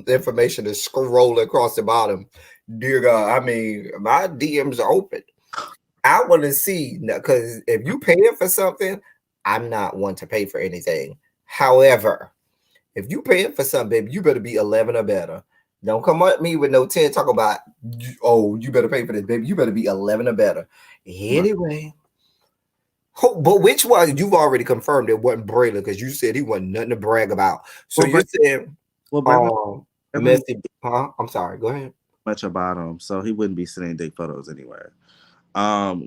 information is scrolling across the bottom. Dear God, I mean, my DMs are open. I want to see because if you paying for something, I'm not one to pay for anything. However, if you paying for something, baby, you better be 11 or better. Don't come at me with no 10 talk about, oh, you better pay for this, baby. You better be 11 or better. Anyway, but which one? You've already confirmed it wasn't Braylon because you said he wasn't nothing to brag about. So Well, you're saying, well, Braylon messy, huh? I'm sorry. Go ahead. much about him, so he wouldn't be sending dick photos anywhere.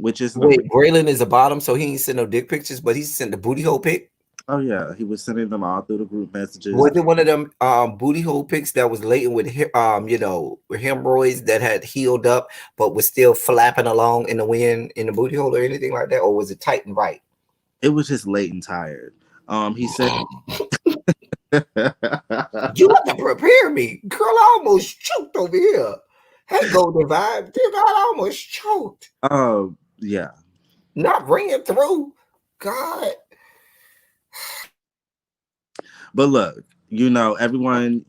Which isn't a Wait, Braylon is a bottom, so he ain't send no dick pictures, but he sent the booty hole pic. oh yeah, he was sending them all through the group messages. Was it one of them booty hole pics that was laden with hemorrhoids that had healed up but was still flapping along in the wind in the booty hole or anything like that, or was it tight and right? It was just late and tired. He said, You have to prepare me, girl. I almost choked over here. Hey, Golden Vibe, dear God, I almost choked. "Oh yeah." Not ringing through. God. But look, everyone,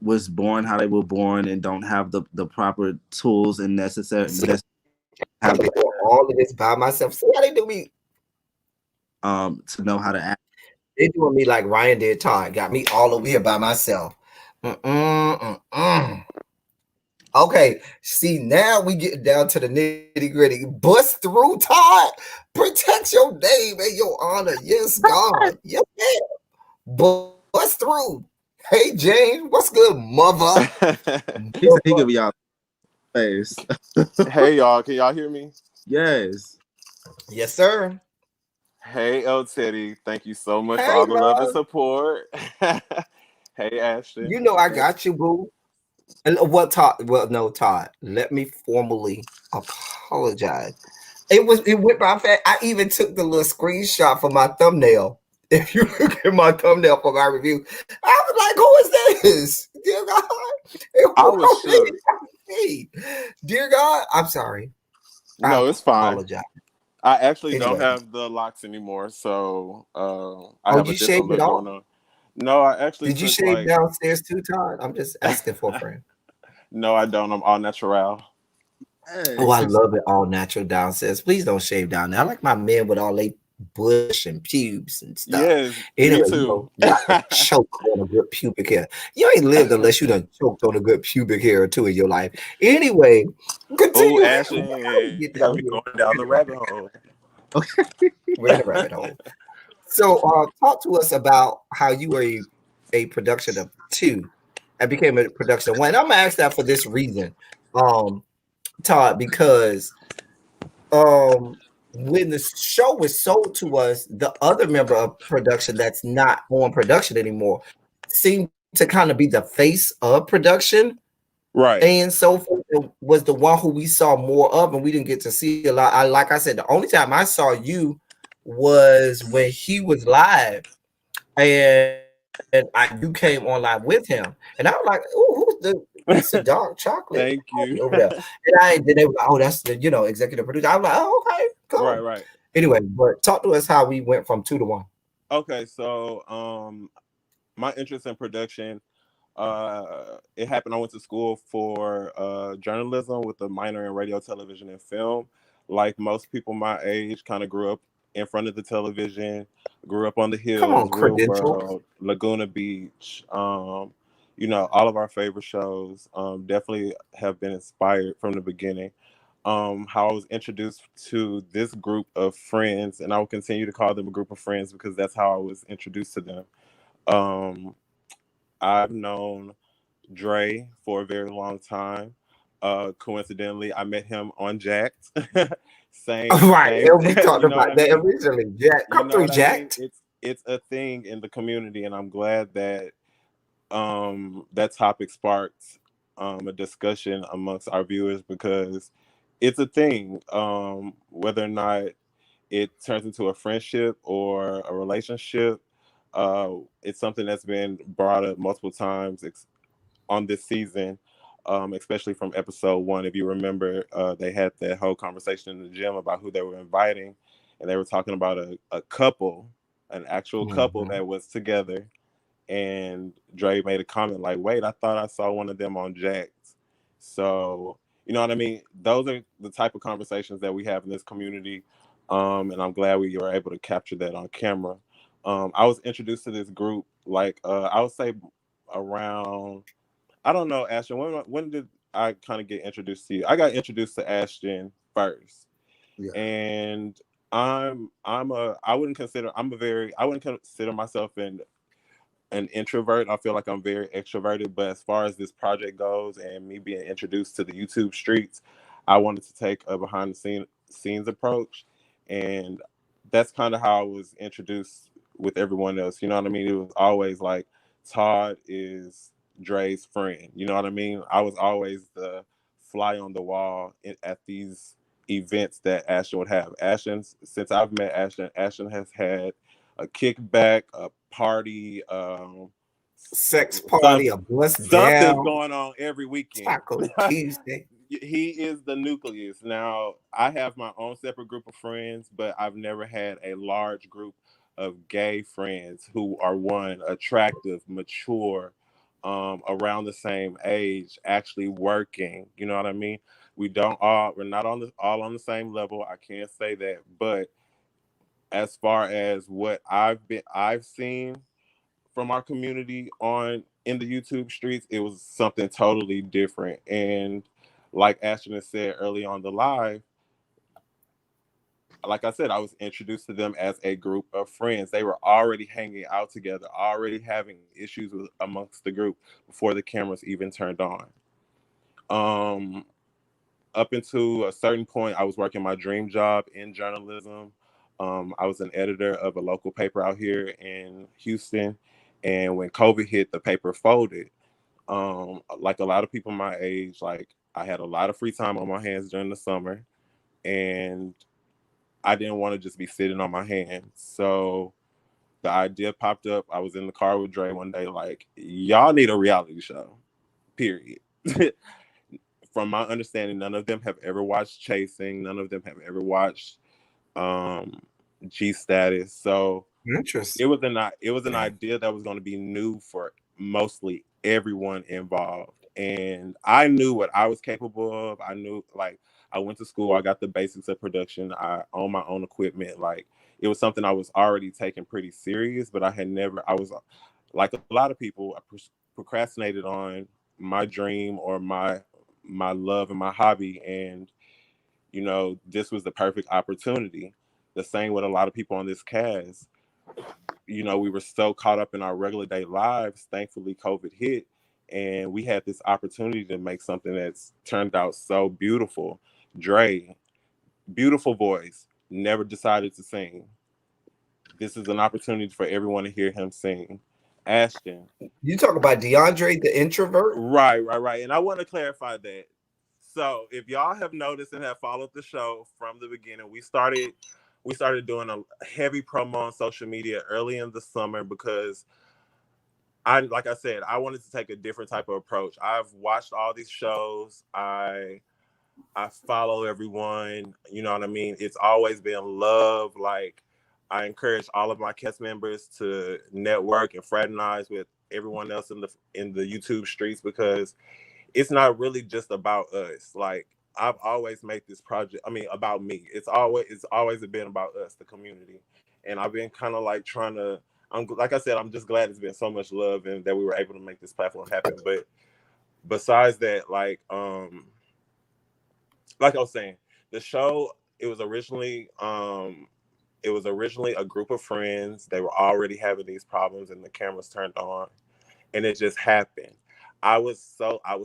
was born how they were born and don't have the proper tools and See, necessary have I've been doing all of this by myself. See how they do me? to know how to act. They doing me like Ryan did Todd. Got me all over here by myself. Mm-mm. Okay, see now we get down to the nitty gritty. Bust through, Todd. Protect your name and your honor. Yes, God. Yes, ma'am. Bust through. Hey, James, what's good, mother? He said he could be out face. Hey y'all, can y'all hear me? Yes. Yes, sir. Hey El Teddy, thank you so much for Hey, all the love and love. support. Hey Ashton. You know I got you, boo. And what Todd? Well, no, Todd. Let me formally apologize. It went by fast. I even took the little screenshot for my thumbnail. If you look at my thumbnail for my review, I was like, "Who is this?" Dear God, it I was shook. me. Dear God, I'm sorry. I No, it's fine. apologize. I actually don't Anyway, have the locks anymore, so I oh, have a you different shaved it look off? going on. No, I actually Did you took shave like downstairs too, Todd? I'm just asking for a friend. no, I don't. I'm all natural. Oh, Hey. I love it all natural downstairs. Please don't shave down there. I like my men with all they bush and pubes and stuff. Yes, me Anyway, too. y'all can choke on a good pubic hair. You ain't lived unless you done choked on a good pubic hair or two in your life. Anyway, Oh, continue. Ashton, How we you get got down me here? going down the rabbit hole. We're in a rabbit hole. So, talk to us about how you were a production of two and became a production of one. I'm gonna ask that for this reason, Todd, because um when the show was sold to us, the other member of production that's not on production anymore seemed to kind of be the face of production. Right. And so forth. It was the one who we saw more of, and we didn't get to see a lot. Like I said, the only time I saw you was when he was live, and you came on live with him, and I was like, "Oh, that's a dark chocolate Thank over you. there." Then they were like, "Oh, that's the executive producer." I was like, "Oh, okay, cool." Right, right. Anyway, but talk to us how we went from 2 to 1. Okay, so my interest in production, it happened. I went to school for journalism with a minor in radio, television, and film. Like most people my age, kind of grew up in front of the television, grew up on the Come on, hills, Real credentials. World, Laguna Beach. All of our favorite shows. Definitely have been inspired from the beginning. How I was introduced to this group of friends, and I will continue to call them a group of friends because that's how I was introduced to them. Um, I've known Dre for a very long time. Coincidentally, I met him on Jacked. Right, Same. and we talked You know what about I that mean? originally. Jack, You come know through, what I mean? Jack. It's a thing in the community, and I'm glad that that topic sparked a discussion amongst our viewers because it's a thing. Whether or not it turns into a friendship or a relationship, it's something that's been brought up multiple times on this season, especially from episode 1. If you remember, they had that whole conversation in the gym about who they were inviting, and they were talking about a couple, an actual couple Mhm. that was together. And Dre made a comment like, "Wait, I thought I saw one of them on Jack's." So you know what I mean? Those are the type of conversations that we have in this community, and I'm glad we were able to capture that on camera. I was introduced to this group like I would say around, I don't know, Ashton. When did I kind of get introduced to you? I got introduced to Ashton first, Yeah. and I wouldn't consider myself an introvert. I feel like I'm very extroverted, but as far as this project goes and me being introduced to the YouTube streets, I wanted to take a behind the scenes approach, and that's kind of how I was introduced with everyone else. You know what I mean? It was always like Todd is Dre's friend. You know what I mean? I was always the fly on the wall at these events that Ashton would have. Ashton, since I've met Ashton, Ashton has had a kickback, a party, Sex party, something, a bust something's down, going on every weekend. Taco Tuesday. He is the nucleus. Now, I have my own separate group of friends, but I've never had a large group of gay friends who are one attractive, mature, around the same age, actually working. You know what I mean? We're not on the all on the same level. I can't say that, but as far as what I've seen from our community on in the YouTube streets, it was something totally different. And like Ashton has said early on the live, like I said, I was introduced to them as a group of friends. They were already hanging out together, already having issues amongst the group before the cameras even turned on. Um, Up until a certain point, I was working my dream job in journalism. I was an editor of a local paper out here in Houston. And when COVID hit, the paper folded. Like a lot of people my age, like I had a lot of free time on my hands during the summer, and I didn't want to just be sitting on my hands. So the idea popped up. I was in the car with Dre one day, like, y'all need a reality show, period. From my understanding, none of them have ever watched Chasing. None of them have ever watched um, G Status. So Interesting. it was an idea that was going to be new for mostly everyone involved, and I knew what I was capable of. I knew, like, I went to school. I got the basics of production. I own my own equipment. Like, it was something I was already taking pretty serious, but I had never. I was like a lot of people. I procrastinated on my dream or my love and my hobby, and this was the perfect opportunity. The same with a lot of people on this cast. We were so caught up in our regular day lives. Thankfully, COVID hit, and we had this opportunity to make something that's turned out so beautiful. Dre, beautiful voice, never decided to sing. This is an opportunity for everyone to hear him sing. Ashton. You talk about DeAndre, the introvert. Right. And I want to clarify that. So if y'all have noticed and have followed the show from the beginning, we started doing a heavy promo on social media early in the summer because like I said, I wanted to take a different type of approach. I've watched all these shows. I follow everyone. You know what I mean? It's always been love. Like, I encourage all of my cast members to network and fraternize with everyone else in the YouTube streets, because it's not really just about us. Like, I've always made this project, I mean, about me. It's always been about us, the community. And I've been kind of like trying to, like I said, I'm just glad it's been so much love and that we were able to make this platform happen. But besides that, like I was saying, the show, it was originally a group of friends. They were already having these problems and the cameras turned on, and it just happened. I was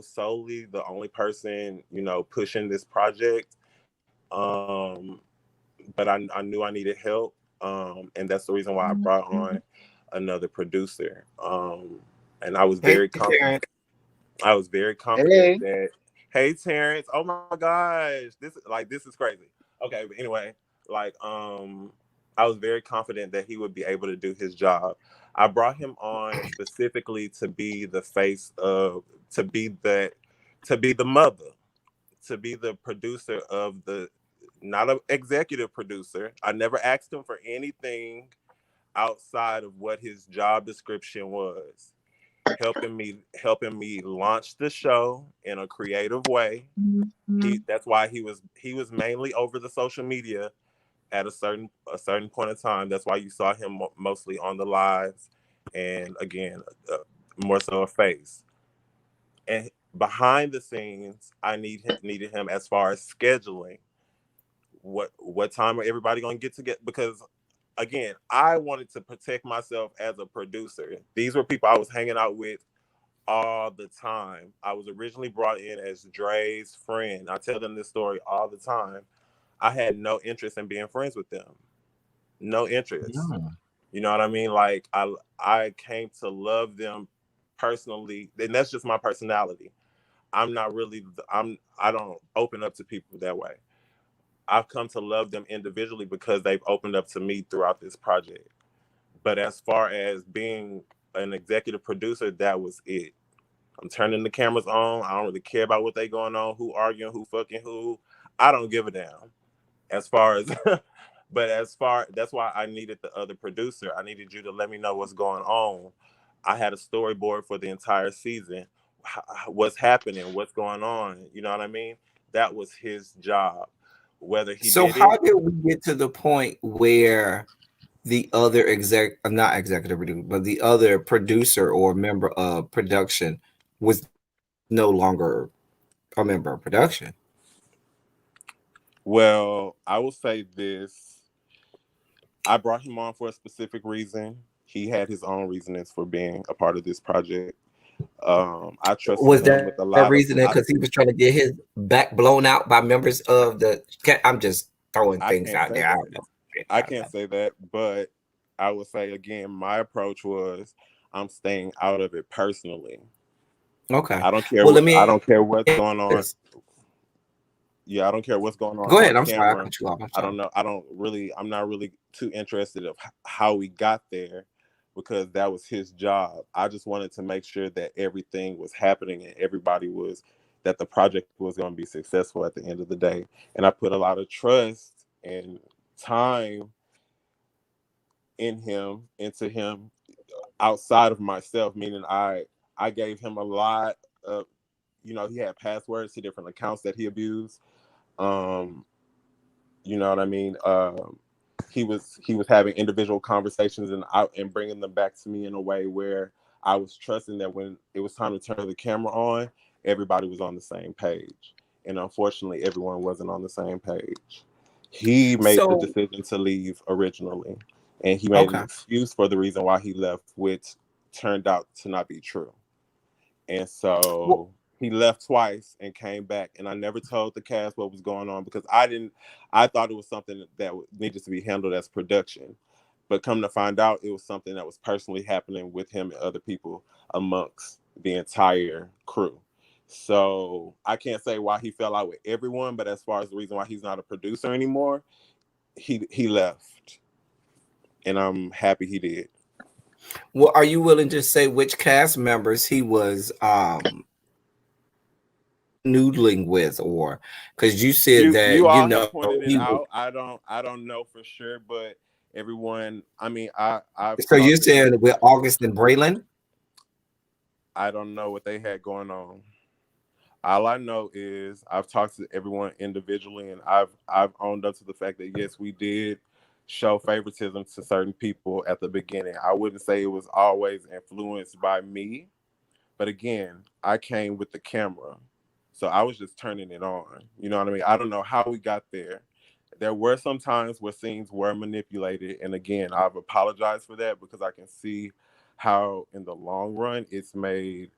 solely the only person, pushing this project. Um, but I knew I needed help. And that's the reason why I brought on another producer. And I was Hey, very confident. Terrence. I was very confident Hey. that, hey Terrence, oh my gosh, this is crazy. Okay, but anyway, like I was very confident that he would be able to do his job. I brought him on specifically to be the face of to be that to be the mother, to be the producer of the not an executive producer. I never asked him for anything outside of what his job description was, helping me launch the show in a creative way. That's why he was mainly over the social media at a certain point in time. That's why you saw him mostly on the lives, and again, uh, more so a face. And behind the scenes, needed him as far as scheduling. What time are everybody going to get together? Because again, I wanted to protect myself as a producer. These were people I was hanging out with all the time. I was originally brought in as Dre's friend. I tell them this story all the time. I had no interest in being friends with them. No interest. No. You know what I mean? Like, I came to love them personally, and that's just my personality. I don't open up to people that way. I've come to love them individually because they've opened up to me throughout this project. But as far as being an executive producer, that was it. I'm turning the cameras on. I don't really care about what they going on, who arguing, who fucking who. I don't give a damn. As far as, but that's why I needed the other producer. I needed you to let me know what's going on. I had a storyboard for the entire season. What's happening? What's going on? You know what I mean? That was his job. Whether he So did how it, did we get to the point where the other not executive producer, but the other producer or member of production was no longer a member of production? well, I will say this. I brought him on for a specific reason. He had his own reasonings for being a part of this project. I trusted Was him that with a reason lot of. because he was trying to get his back blown out by members of the? I'm just throwing I things can't out say there. I that. don't know. I can't say that, but I would say again, my approach was I'm staying out of it personally. Okay. I don't care. Well, let me I ask don't care you what's going this. on. Yeah, I don't care what's going Go on ahead. I'm sorry. I camera. cut you off. I'm I sorry. don't know. I'm not really too interested of how we got there, because that was his job. I just wanted to make sure that everything was happening and that the project was going to be successful at the end of the day. And I put a lot of trust and time into him outside of myself, meaning I gave him a lot of, he had passwords to different accounts that he abused. um you know what I mean. He was having individual conversations and bringing them back to me in a way where I was trusting that when it was time to turn the camera on, everybody was on the same page. And unfortunately, everyone wasn't on the same page. He made the So, decision to leave originally, and he made an okay. excuse for the reason why he left, which turned out to not be true. And Well, so, He left twice and came back, and I never told the cast what was going on because I thought it was something that needed to be handled as production, but come to find out it was something that was personally happening with him and other people amongst the entire crew. So I can't say why he fell out with everyone, but as far as the reason why he's not a producer anymore, he left, and I'm happy he did. Well, are you willing to say which cast members he was noodling with, or because you said You that all have he pointed it was. out. I don't know for sure, but everyone. I mean, I've So you're talked to saying with August and Braylon? I don't know what they had going on. All I know is I've talked to everyone individually, and I've owned up to the fact that yes, we did show favoritism to certain people at the beginning. I wouldn't say it was always influenced by me, but again, I came with the camera, so I was just turning it on. You know what I mean? I don't know how we got there. There were some times where scenes were manipulated, and again, I've apologized for that because I can see how, in the long run, it's made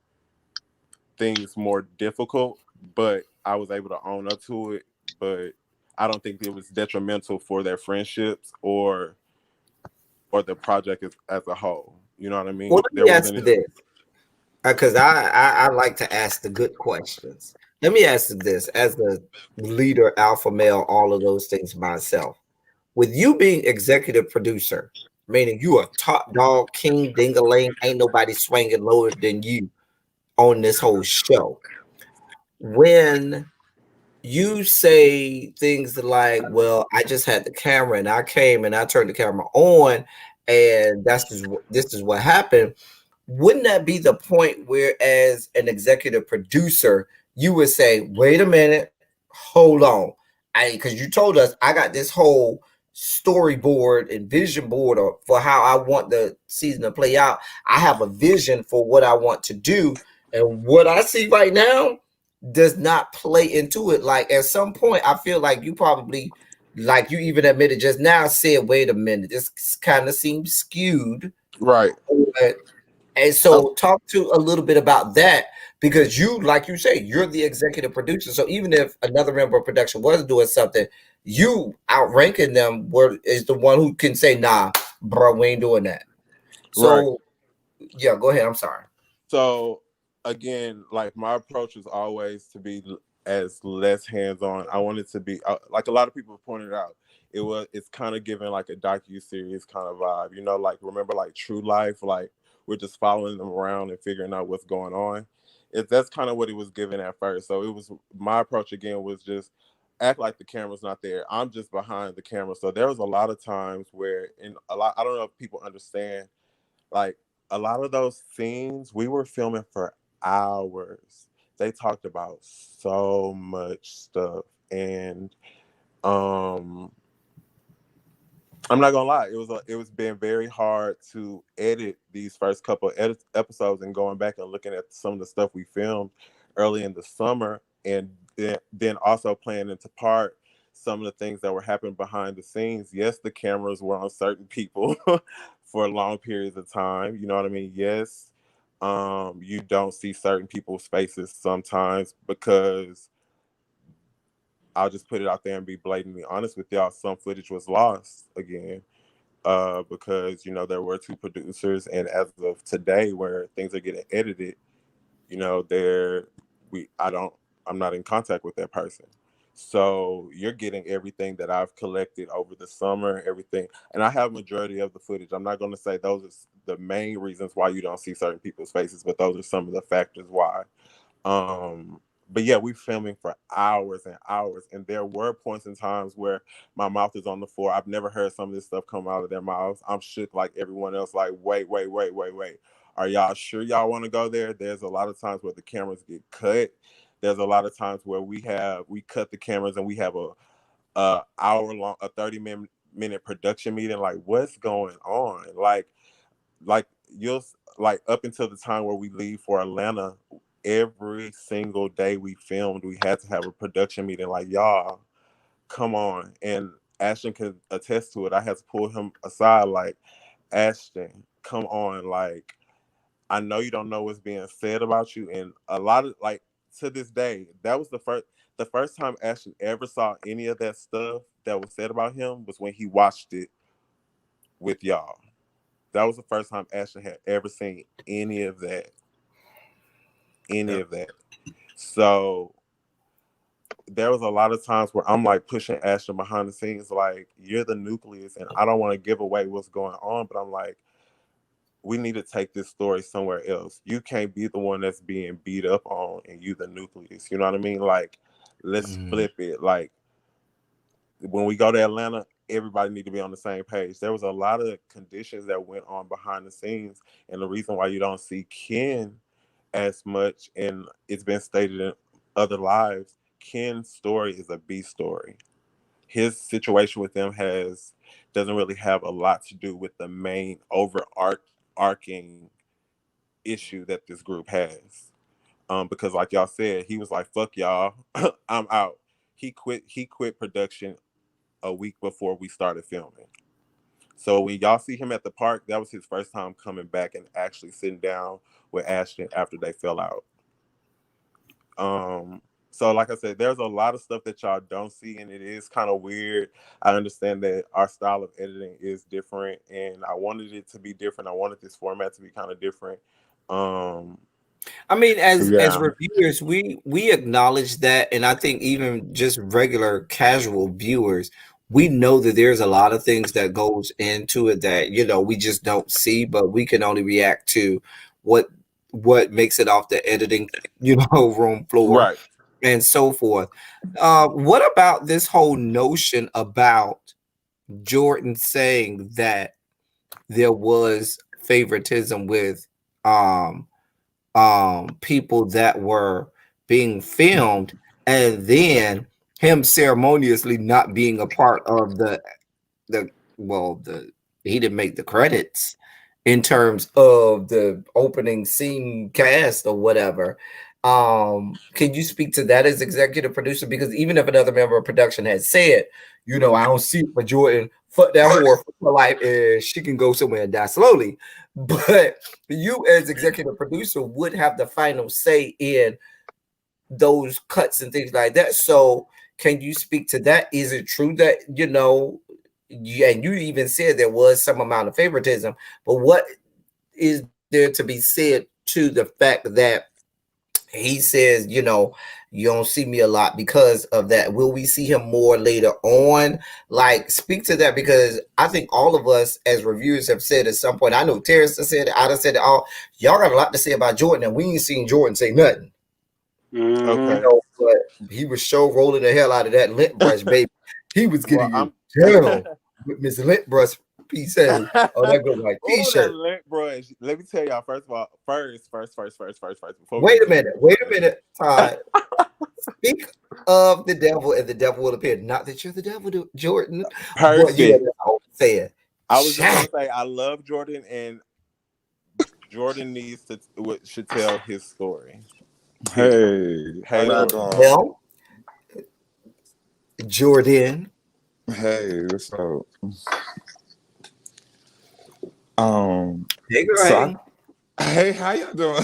things more difficult, but I was able to own up to it. But I don't think it was detrimental for their friendships or the project as a whole. You know what I Well, mean? let There me ask wasn't you any. this, because I like to ask the good questions. Let me ask you this, as the leader, alpha male, all of those things myself. With you being executive producer, meaning you are top dog, king, dingaling, ain't nobody swinging lower than you on this whole show. When you say things like, "Well, I just had the camera and I came and I turned the camera on, and this is what happened." Wouldn't that be the point where, as an executive producer, you would say, "Wait a minute, hold on, because you told us I got this whole storyboard and vision board for how I want the season to play out. I have a vision for what I want to do, and what I see right now does not play into it." Like at some point, I feel like you probably, like you even admitted just now, said, "Wait a minute, this kind of seems skewed." Right. But and so talk to a little bit about that, because you, like you say, you're the executive producer. So even if another member of production was doing something, you outranking them is the one who can say, "Nah, bro, we ain't doing that." Right. So yeah, go ahead. I'm sorry. So again, like my approach is always to be as less hands on. I want it to be like a lot of people have pointed out. It's kind of giving like a docu series kind of vibe. You know, like remember like True Life, like we're just following them around and figuring out what's going on. That's kind of what it was given at first. So it was my approach again was just act like the camera's not there. I'm just behind the camera. So there was a lot of times where in a lot I don't know if people understand like a lot of those scenes we were filming for hours. They talked about so much stuff, and um I'm not gonna lie, it was been very hard to edit these first couple episodes and going back and looking at some of the stuff we filmed early in the summer, and then also playing into part some of the things that were happening behind the scenes. Yes, the cameras were on certain people for long periods of time. You know what I mean? Yes, you don't see certain people's faces sometimes because I'll just put it out there and be blatantly honest with y'all. Some footage was lost again because there were two producers, and as of today, where things are getting edited, they're we I don't I'm not in contact with that person. So you're getting everything that I've collected over the summer, everything, and I have majority of the footage. I'm not going to say those are the main reasons why you don't see certain people's faces, but those are some of the factors why. But yeah, we filming for hours and hours, and there were points in times where my mouth is on the floor. I've never heard some of this stuff come out of their mouths. I'm shook like everyone else. Like, wait, wait, wait, wait, wait. Are y'all sure y'all want to go there? There's a lot of times where the cameras get cut. There's a lot of times where we cut the cameras and we have a hour long, a 30-minute production meeting. Like, what's going on? Like you'll like up until the time where we leave for Atlanta, every single day we filmed, we had to have a production meeting. Like, y'all, come on. And Ashton can attest to it. I had to pull him aside, like, Ashton, come on. Like, I know you don't know what's being said about you. And a lot of, like, to this day, that was the first time Ashton ever saw any of that stuff that was said about him was when he watched it with y'all. That was the first time Ashton had ever seen any of that. Any of that. So there was a lot of times where I'm like pushing Ashton behind the scenes, like, you're the nucleus, and I don't want to give away what's going on, but I'm like, we need to take this story somewhere else. You can't be the one that's being beat up on and you the nucleus. You know what I mean? Like, let's flip it. Like, when we go to Atlanta, everybody need to be on the same page. There was a lot of conditions that went on behind the scenes, and the reason why you don't see Ken as much, and it's been stated in other lives, Ken's story is a B story. His situation with them doesn't really have a lot to do with the main overarching issue that this group has. Because like y'all said, he was like, fuck y'all, I'm out. He quit production a week before we started filming. So when y'all see him at the park, that was his first time coming back and actually sitting down with Ashton after they fell out. So like I said, there's a lot of stuff that y'all don't see, and it is kind of weird. I understand that our style of editing is different, and I wanted it to be different. I wanted this format to be kind of different. I mean, as reviewers, we acknowledge that, and I think even just regular casual viewers, we know that there's a lot of things that goes into it that we just don't see, but we can only react to what makes it off the editing room floor, Right. and so forth. What about this whole notion about Jordan saying that there was favoritism with people that were being filmed, and then him ceremoniously not being a part of the well the he didn't make the credits in terms of the opening scene cast or whatever. Can you speak to that as executive producer? Because even if another member of production had said, I don't see it for Jordan, fuck that whore for her life, and she can go somewhere and die slowly. But you as executive producer would have the final say in those cuts and things like that. So can you speak to that? Is it true that, and you even said there was some amount of favoritism, but what is there to be said to the fact that he says, you don't see me a lot because of that? Will we see him more later on? Like, speak to that, because I think all of us as reviewers have said at some point. I know Terrence has said it, I done said it all. Y'all got a lot to say about Jordan, and we ain't seen Jordan say nothing. Okay. But he was show rolling the hell out of that lint brush, baby. He was getting you down with Miss Lint Brush. He said, "Oh, that goes like T-shirt." That lint brush. Let me tell y'all. First of all, first. Before Wait a minute, Todd. Speak of the devil, and the devil will appear. Not that you're the devil, Jordan. Perfect. But yeah, I was saying. I was just gonna say I love Jordan, and Jordan should tell his story. Hey, Well, Jordan. Hey, what's up? Hey, girl. Hey, how y'all doing?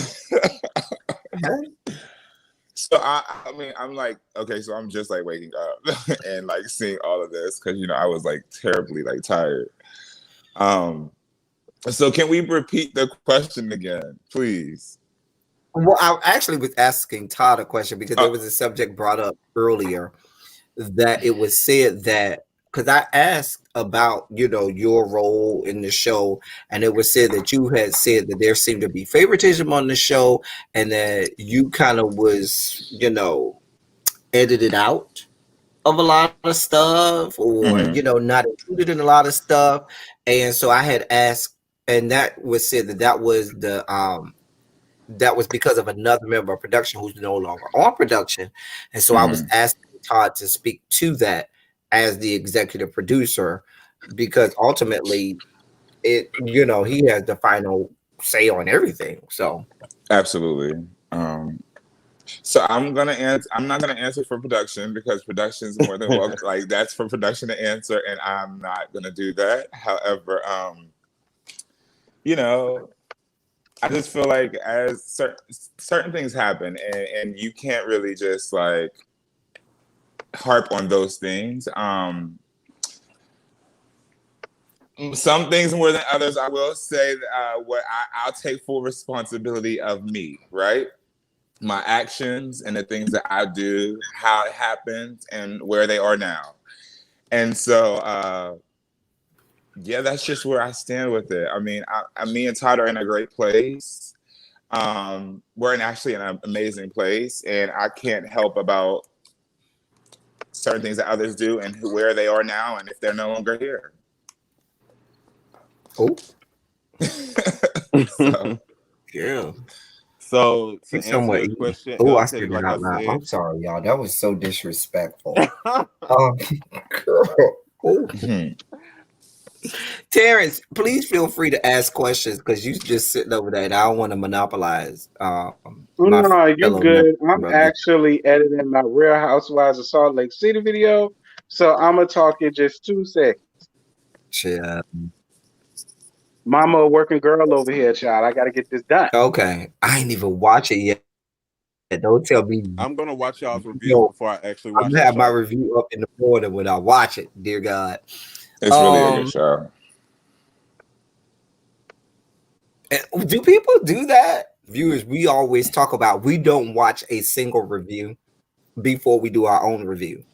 So I mean, I'm like, okay, so I'm just like waking up and like seeing all of this because I was like terribly like tired. So can we repeat the question again, please? Well, I actually was asking Todd a question because there was a subject brought up earlier that it was said that, because I asked about your role in the show, and it was said that you had said that there seemed to be favoritism on the show, and that you kind of was edited out of a lot of stuff, or not included in a lot of stuff. And so I had asked, and that was said that was that was because of another member of production who's no longer on production. And so I was asking Todd to speak to that as the executive producer, because ultimately he has the final say on everything. So absolutely. So I'm gonna answer. I'm not gonna answer for production because production is more than welcome. Like, that's for production to answer, and I'm not gonna do that. However, I just feel like as certain things happen, and you can't really just like harp on those things. Some things more than others. I will say that I'll take full responsibility of me, right? My actions and the things that I do, how it happens, and where they are now. And so, yeah, that's just where I stand with it. I mean, me and Todd are in a great place. We're actually in an amazing place, and I can't help about certain things that others do and where they are now, and if they're no longer here. Oh, So, yeah. So to It's answer somewhat. your question, Oh, I El said Teddy, it like I out loud. I'm said, sorry, y'all. That was so disrespectful. Girl. Oh. Terrence, please feel free to ask questions because you just sitting over there and I don't want to monopolize my No, you're fellow member good. I'm of the actually editing my Real Housewives of Salt Lake City video, so I'm gonna talk in just 2 seconds. chat. Mama, a working girl over here, child. I gotta get this done. Okay. I ain't even watch it yet. Don't tell me. I'm gonna watch y'all's reviews No, before I actually I'm watch gonna the have my show. review up in the morning when I watch it, dear God. it's really a good show. Do people do that? Viewers, we always talk about we don't watch a single review before we do our own review.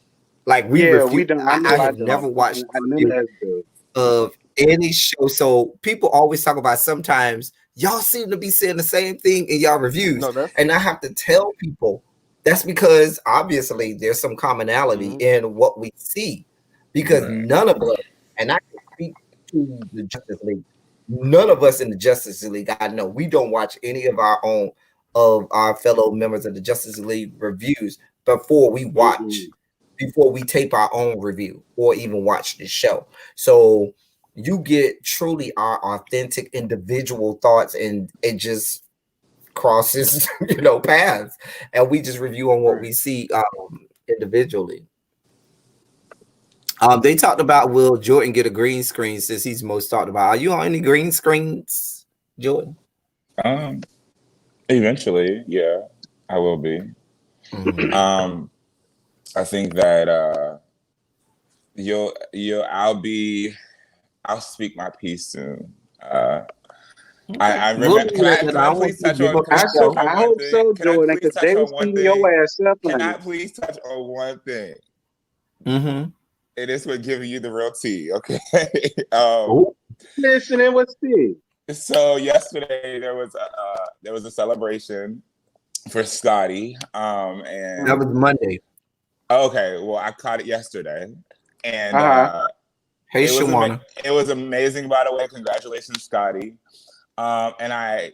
Like we Yeah, we review. don't. I I know I have don't. never watched a None review of us do. of any show. So people always talk about sometimes y'all seem to be saying the same thing in y'all reviews. No, that's And I have to tell people that's because obviously there's some commonality in what we see. Because Right. none of us, and I can speak to the Justice League, none of us in the Justice League, I know we don't watch any of our fellow members of the Justice League reviews before we watch Mm-mm. before we tape our own review or even watch the show. So you get truly our authentic individual thoughts and it just crosses, paths. And we just review on what Right. we see individually. They talked about will Jordan get a green screen since he's most talked about. Are you on any green screens, Jordan? Eventually, yeah, I will be. Mhm. I think that I'll speak my piece soon. I We'll remember. leave it at that. I want Please you to touch give on? up Can the I touch show. on I one hope thing? so, Can I Jordan, please because touch they on was one cleaning your thing? ass up Can on I it. please touch on one thing? Mm-hmm. It is what giving you the real tea, okay? Oh, Listening, what's this? So yesterday there was a celebration for Scotty, that and was Monday. okay, well I caught it yesterday, and Uh-huh. Hey, Shawana. it was amazing. By the way, congratulations, Scotty. And I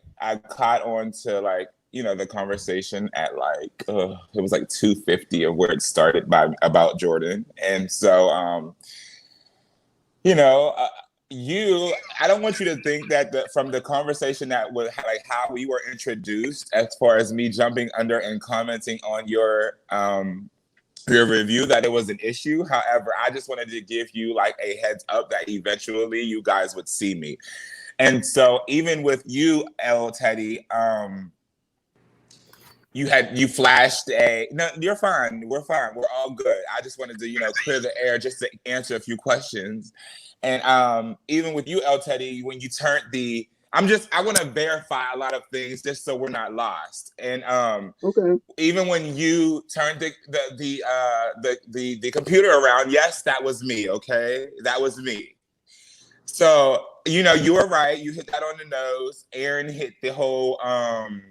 caught on to like the conversation at like it was like 2:50 of where it started about Jordan, and so you know. I don't want you to think that from the conversation that was like how we were introduced, as far as me jumping under and commenting on your review, that it was an issue. However, I just wanted to give you like a heads up that eventually you guys would see me. And so even with you, L Teddy, you flashed no, you're fine. We're fine. We're all good. I just wanted to, clear the air just to answer a few questions. And even with you, El Teddy, when you turned I want to verify a lot of things just so we're not lost. And Okay. even when you turned the computer around, yes, that was me. Okay, that was me. So you were right. You hit that on the nose. Aaron hit the whole OnlyFans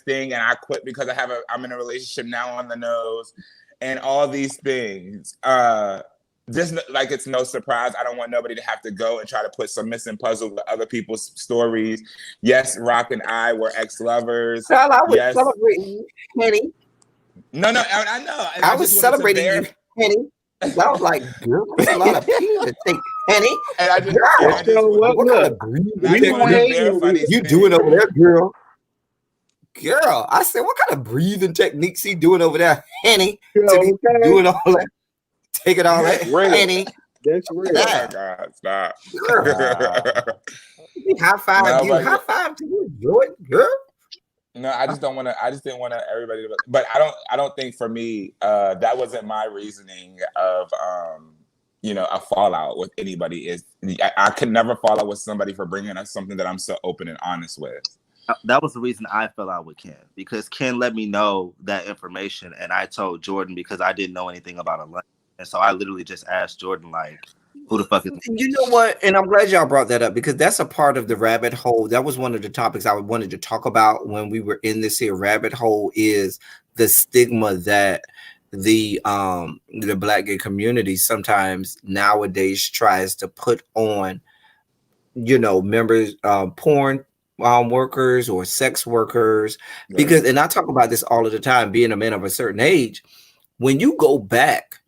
thing, and I quit because I'm in a relationship now on the nose, and all these things. Just like it's no surprise. I don't want nobody to have to go and try to put some missing puzzle with other people's stories. Yes, Rock and I were ex-lovers. Well, I was Yes. celebrating you, Henny. No, I know. And I I was just wanted to celebrating you, Henny. I was like, girl, that's a lot of pee to take, Henny. And I just, Girl, So what? what kind Look, of breathing I just we wanted weren't to technique hating. verify these you things. doing over there, girl? Girl, I said, what kind of breathing techniques he doing over there, Henny? To be Okay. doing all that, taking all that, Real. Henny. That's real. Oh my Yeah, God, stop. girl. High five No, you. but High five to you, Jordan, girl. no, I just don't want to. I just didn't want to everybody to. But I don't think for me, that wasn't my reasoning of, a fallout with anybody. Is I could never fall out with somebody for bringing us something that I'm so open and honest with. That was the reason I fell out with Ken, because Ken let me know that information, and I told Jordan because I didn't know anything about Atlanta, and so I literally just asked Jordan like, "Who the fuck is?" You know what? And I'm glad y'all brought that up because that's a part of the rabbit hole. That was one of the topics I wanted to talk about when we were in this here rabbit hole, is the stigma that the black gay community sometimes nowadays tries to put on, members, porn workers or sex workers. Because, Right. and I talk about this all of the time, being a man of a certain age, when you go back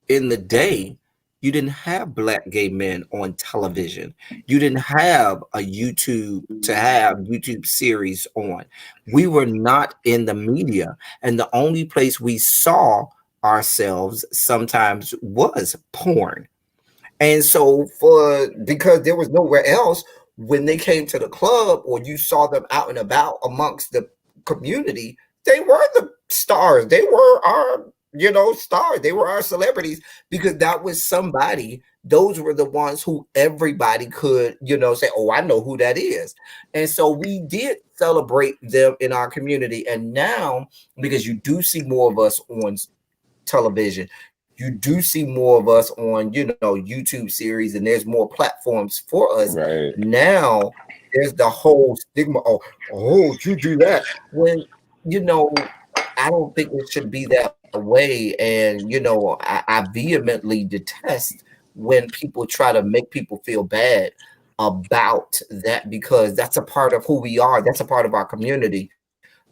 in the day, you didn't have black gay men on television. You didn't have a YouTube to have YouTube series on. We were not in the media. And the only place we saw ourselves sometimes was porn. And so because there was nowhere else, when they came to the club or you saw them out and about amongst the community, they were the stars. They were our, stars. They were our celebrities because that was somebody. Those were the ones who everybody could, say, oh, I know who that is. And so we did celebrate them in our community. And now, because you do see more of us on television, you do see more of us on, YouTube series, and there's more platforms for us. Right. Now there's the whole stigma. Oh, you do that when, I don't think it should be that way. And, I vehemently detest when people try to make people feel bad about that, because that's a part of who we are. That's a part of our community.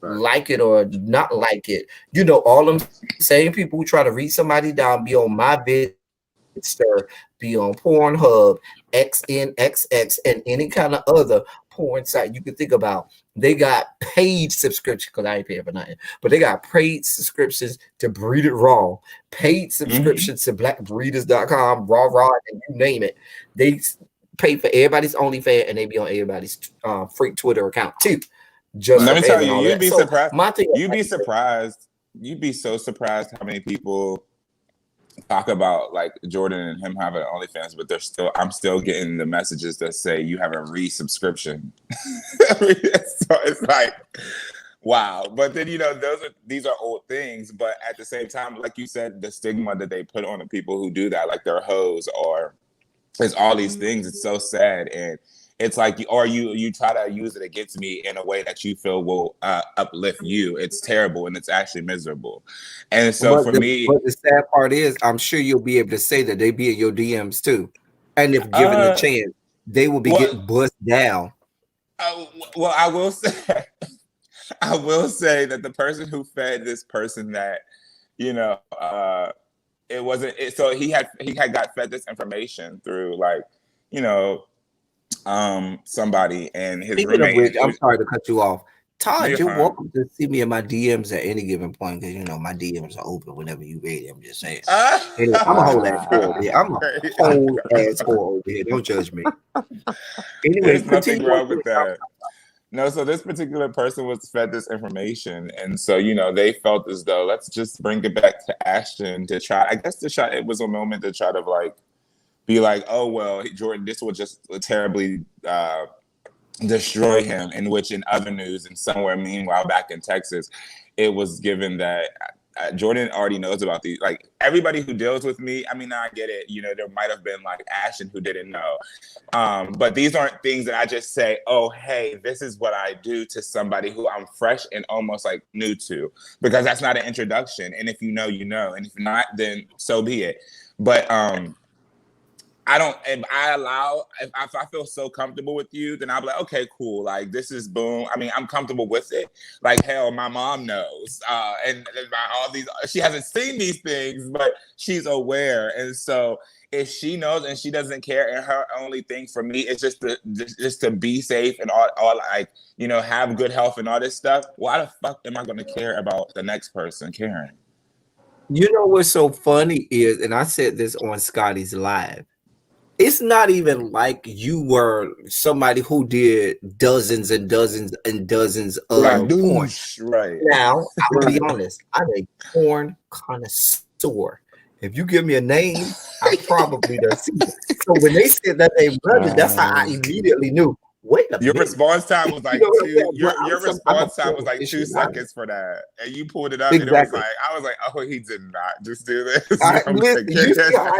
Like it or not like it, all them same people who try to read somebody down be on my Vidster, be on Pornhub, XNXX, and any kind of other porn site you could think about. They got paid subscription, because I ain't paying for nothing, but they got paid subscriptions to Breed It Raw, paid subscriptions to blackbreeders.com, raw, and you name it. They pay for everybody's OnlyFans, and they be on everybody's freak Twitter account too, just Let for me fans tell and you, all you'd that. be So surprised. my thing, You'd be surprised. You'd be so surprised how many people talk about like Jordan and him having OnlyFans, but I'm still getting the messages that say you have a resubscription. So it's like, wow. But then these are old things, but at the same time, like you said, the stigma that they put on the people who do that, like they're hoes or it's all these things. It's so sad. And it's like, you try to use it against me in a way that you feel will uplift you. It's terrible and it's actually miserable. And so but for me, the sad part is, I'm sure you'll be able to say that they be in your DMs too, and if given the uh, chance, they will be well, getting bust down. well, I will say, I will say that the person who fed this person that, it wasn't. So he had got fed this information through like, you know, somebody, and his Speaking of which, roommate. I'm sorry to cut you off. No, Todd, you're you're fine. welcome to see me in my DMs at any given point, because my DMs are open whenever you ready. I'm just saying. Anyway, I'm a whole ass whore over here. I'm a Great. whole ass whore over here. Don't judge me. Anyway, There's nothing continue on wrong to with that. No, so this particular person was fed this information, and so they felt as though let's just bring it back to Ashton to try. I guess it was a moment to try to like be like, oh well, Jordan, this will just terribly destroy him. In which, in other news, and somewhere meanwhile back in Texas, it was given that Jordan already knows about these. Like everybody who deals with me, I mean, I get it. There might have been like Ashton who didn't know, but these aren't things that I just say, oh, hey, this is what I do to somebody who I'm fresh and almost like new to, because that's not an introduction. And if you know, you know, and if not, then so be it. But I don't, if I feel so comfortable with you, then I'll be like, okay, cool. Like, this is boom. I mean, I'm comfortable with it. Like, hell, my mom knows. And all these, she hasn't seen these things, but she's aware. And so if she knows and she doesn't care, and her only thing for me is just to be safe and all like, have good health and all this stuff, why the fuck am I going to care about the next person caring? You know what's so funny is, and I said this on Scotty's live, it's not even like you were somebody who did dozens and dozens and dozens A Right, of porn. douche, right? Now, I'm gonna be right. honest. I'm a porn connoisseur. If you give me a name, I probably done seen it. So when they said that they London, that's how I Um, immediately knew. Wait a Your minute. response time was You like know what I'm two. saying? But Your I'm a response time was porn like two aficionado. seconds for that, and you pulled it up, and it was Exactly. like I was like, oh, he did not just do this. I'm Listen, like, you see how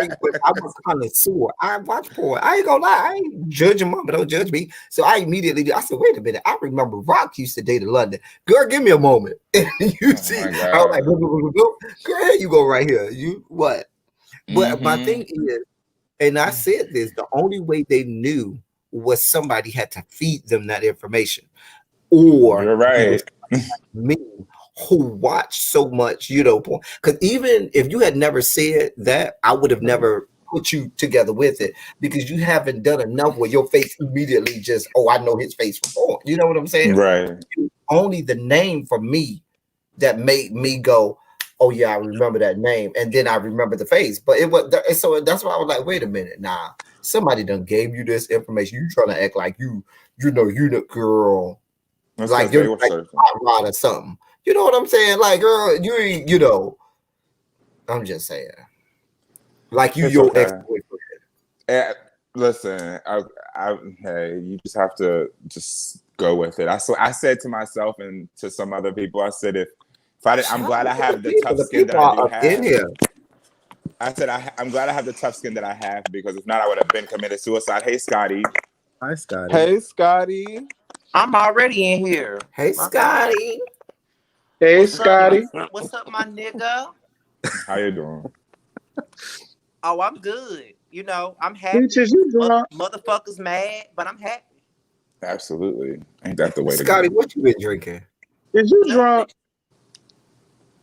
I'm a connoisseur. I watch porn. I ain't gonna lie. I ain't judging mom, but don't judge me. So I immediately, I said, wait a minute. I remember Rock used to date in London. Girl, give me a moment. And you oh see, my I was like, god. "Go, go, go, go." Girl, here you go right here. You what? But my Mm-hmm. thing is, and I said this, the only way they knew was somebody had to feed them that information, or You're you was right. me who watched so much, porn. Because even if you had never said that, I would have never put you together with it because you haven't done enough where your face immediately just, oh, I know his face from porn. You know what I'm saying? Right. Only the name for me that made me go, oh yeah, I remember that name, and then I remember the face. But it was so that's why I was like, wait a minute, nah, somebody done gave you this information. You trying to act like you the girl, That's like because they you're were like surfing. hot rod or something. You know what I'm saying? Like, girl, you ain't, I'm just saying, like It's your ex okay. boyfriend. Eh, Listen, hey, you just have to just go with it. I said to myself and to some other people, I said if I did, I'm Shout glad out I to the have the people. tough The skin people that I are do up in have. here. I said I'm glad I have the tough skin that I have because if not, I would have been committed suicide. Hey, Scotty. Hi, Scotty. Hey, Scotty. I'm already in here. Hey, My God. Scotty. Hey, What's up? Scotty. What's up, my nigga? How you doing? Oh, I'm good. I'm happy. Peaches, you drunk? Motherfuckers mad, but I'm happy. Absolutely. Ain't that the way to Scotty, be? what you been drinking? Is you Nothing. drunk?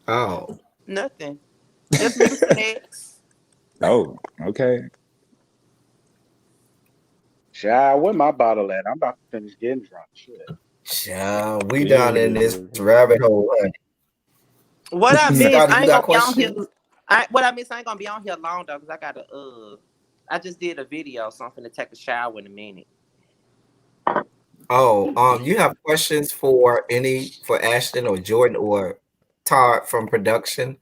Oh, Nothing. Just Mucinex. Oh, okay. Child, where my bottle at? I'm about to finish getting drunk. Shit. yeah, we down in this Ew. rabbit hole. What I miss, Scotty, I you ain't got gonna be on here. questions? What I miss, I ain't gonna be on here long though, because I gotta I just did a video, so I'm finna take a shower in a minute. Oh, you have questions for Ashton or Jordan or Todd from production?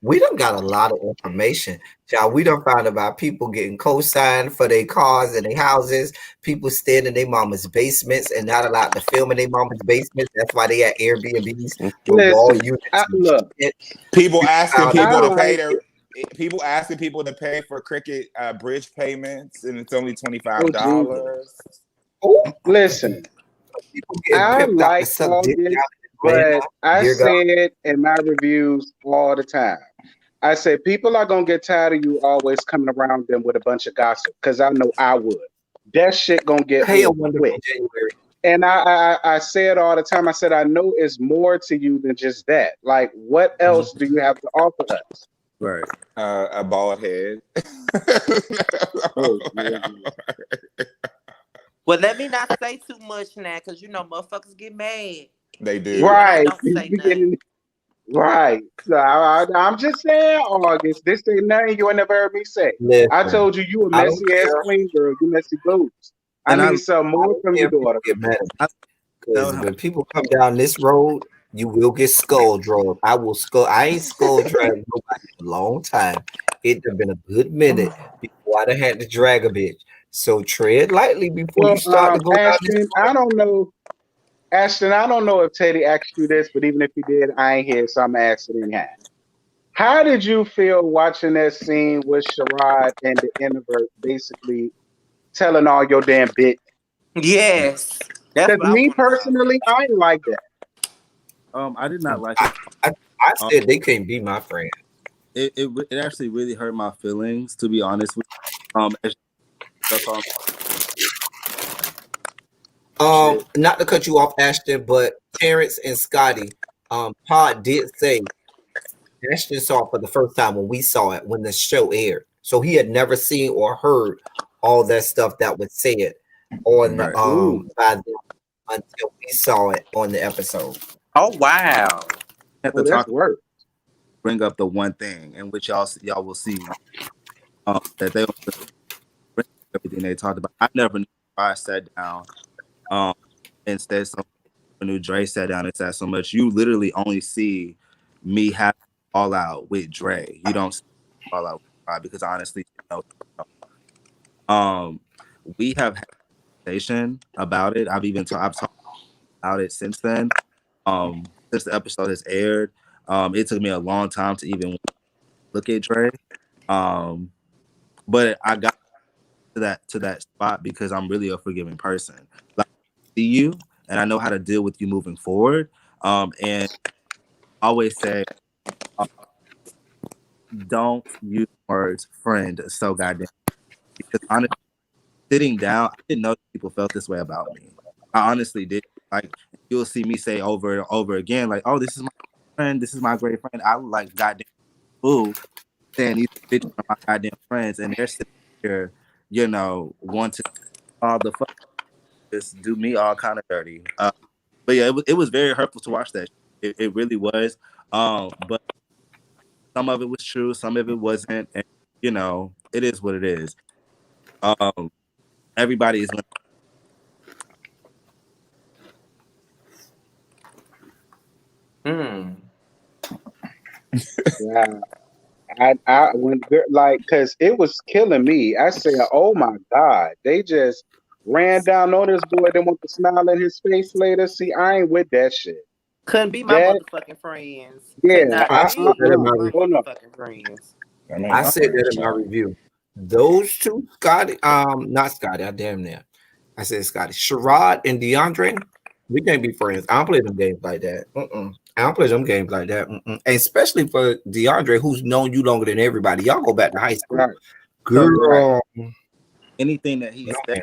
We done got a lot of information. Child, we done found about people getting co-signed for their cars and their houses, people staying in their mama's basements and not allowed to film in their mama's basements. That's why they at Airbnbs with wall Listen, units and look, shit. People We asking found I people to out pay like their it. people asking people to pay for cricket bridge payments, and it's only Oh, $25. Jesus. oh, Listen, people getting I pimped out to like suck all dick this, out in Atlanta. but I Dear God. said in my reviews all the time. I said people are gonna get tired of you always coming around them with a bunch of gossip because I know I would. That shit gonna get Hey, a old wonderful quick. January. And I say it all the time. I said I know it's more to you than just that. Like, what else do you have to offer us? Right. A bald head. Oh, Jesus. Well, let me not say too much now, because motherfuckers get mad. They Even do. when I Right. don't You say be nothing. getting right. So I'm just saying, August. This ain't nothing you ain't never heard me say. I Listen, told you you a I don't messy ass care. queen girl. You messy boots. I And need some I more don't from care your if people daughter. get mad at me I tell because her when people come down this road, you will get skull dragged. I will skull. I ain't skull dragged nobody in a long time. It have been a good minute before I done had to drag a bitch. So tread lightly before you Well, start to go down this Ashton, road. I don't know. Ashton, I don't know if Teddy asked you this, but even if he did, I ain't here, so I'm gonna ask it anyhow. How did you feel watching that scene with Sherrod and the introvert basically telling all your damn bit? Yes. That's Because what I me want to know. personally, I ain't like that. I did not like I, it. I Um, said they can't be my friend. it actually really hurt my feelings, to be honest with you. That's all. Shit. Not to cut you off, Ashton, but Terrence and Scotty, Todd did say Ashton saw it for the first time when we saw it when the show aired. So he had never seen or heard all that stuff that was said on Right. Ooh, by them until we saw it on the episode. Oh, wow. Have to oh, that's talk, worse. bring up the one thing in which y'all will see that they don't bring everything they talked about. I never knew I sat down um and said so I knew Dre sat down and said so much. You literally only see me have all out with Dre. You don't see all out with Rod because honestly, you know, we have had a conversation about it. I've talked about it since then. Since the episode has aired. It took me a long time to even look at Dre. Um, but I got to that spot because I'm really a forgiving person. Like I see you and I know how to deal with you moving forward. And I always say don't use words friend so goddamn because honestly sitting down, I didn't know people felt this way about me. I honestly did. Like you'll see me say over and over again, like, "Oh, this is my friend. This is my great friend." I was like, "Goddamn fool," saying these bitches are my goddamn friends, and they're sitting here, want to all the fuck just do me all kind of dirty. But yeah, it was very hurtful to watch that. It really was. But some of it was true, some of it wasn't, and it is what it is. Um, everybody is. Hmm. Yeah. I when like, cause it was killing me. I said, "Oh my God!" They just ran down on this boy. They want to smile in his face later. See, I ain't with that shit. Couldn't be my That motherfucking friends. Could yeah, not I said be that in my my oh no, motherfucking friends. I mean, I my said that friends, in my child. review. Those two, Scotty, not Scotty, I damn near. I said Scotty, Sherrod and DeAndre, we can't be friends. I don't play them games like that. I don't play them games like that. And especially for DeAndre, who's known you longer than everybody. Y'all go back to high school, right, So right. girl. anything that he No, said,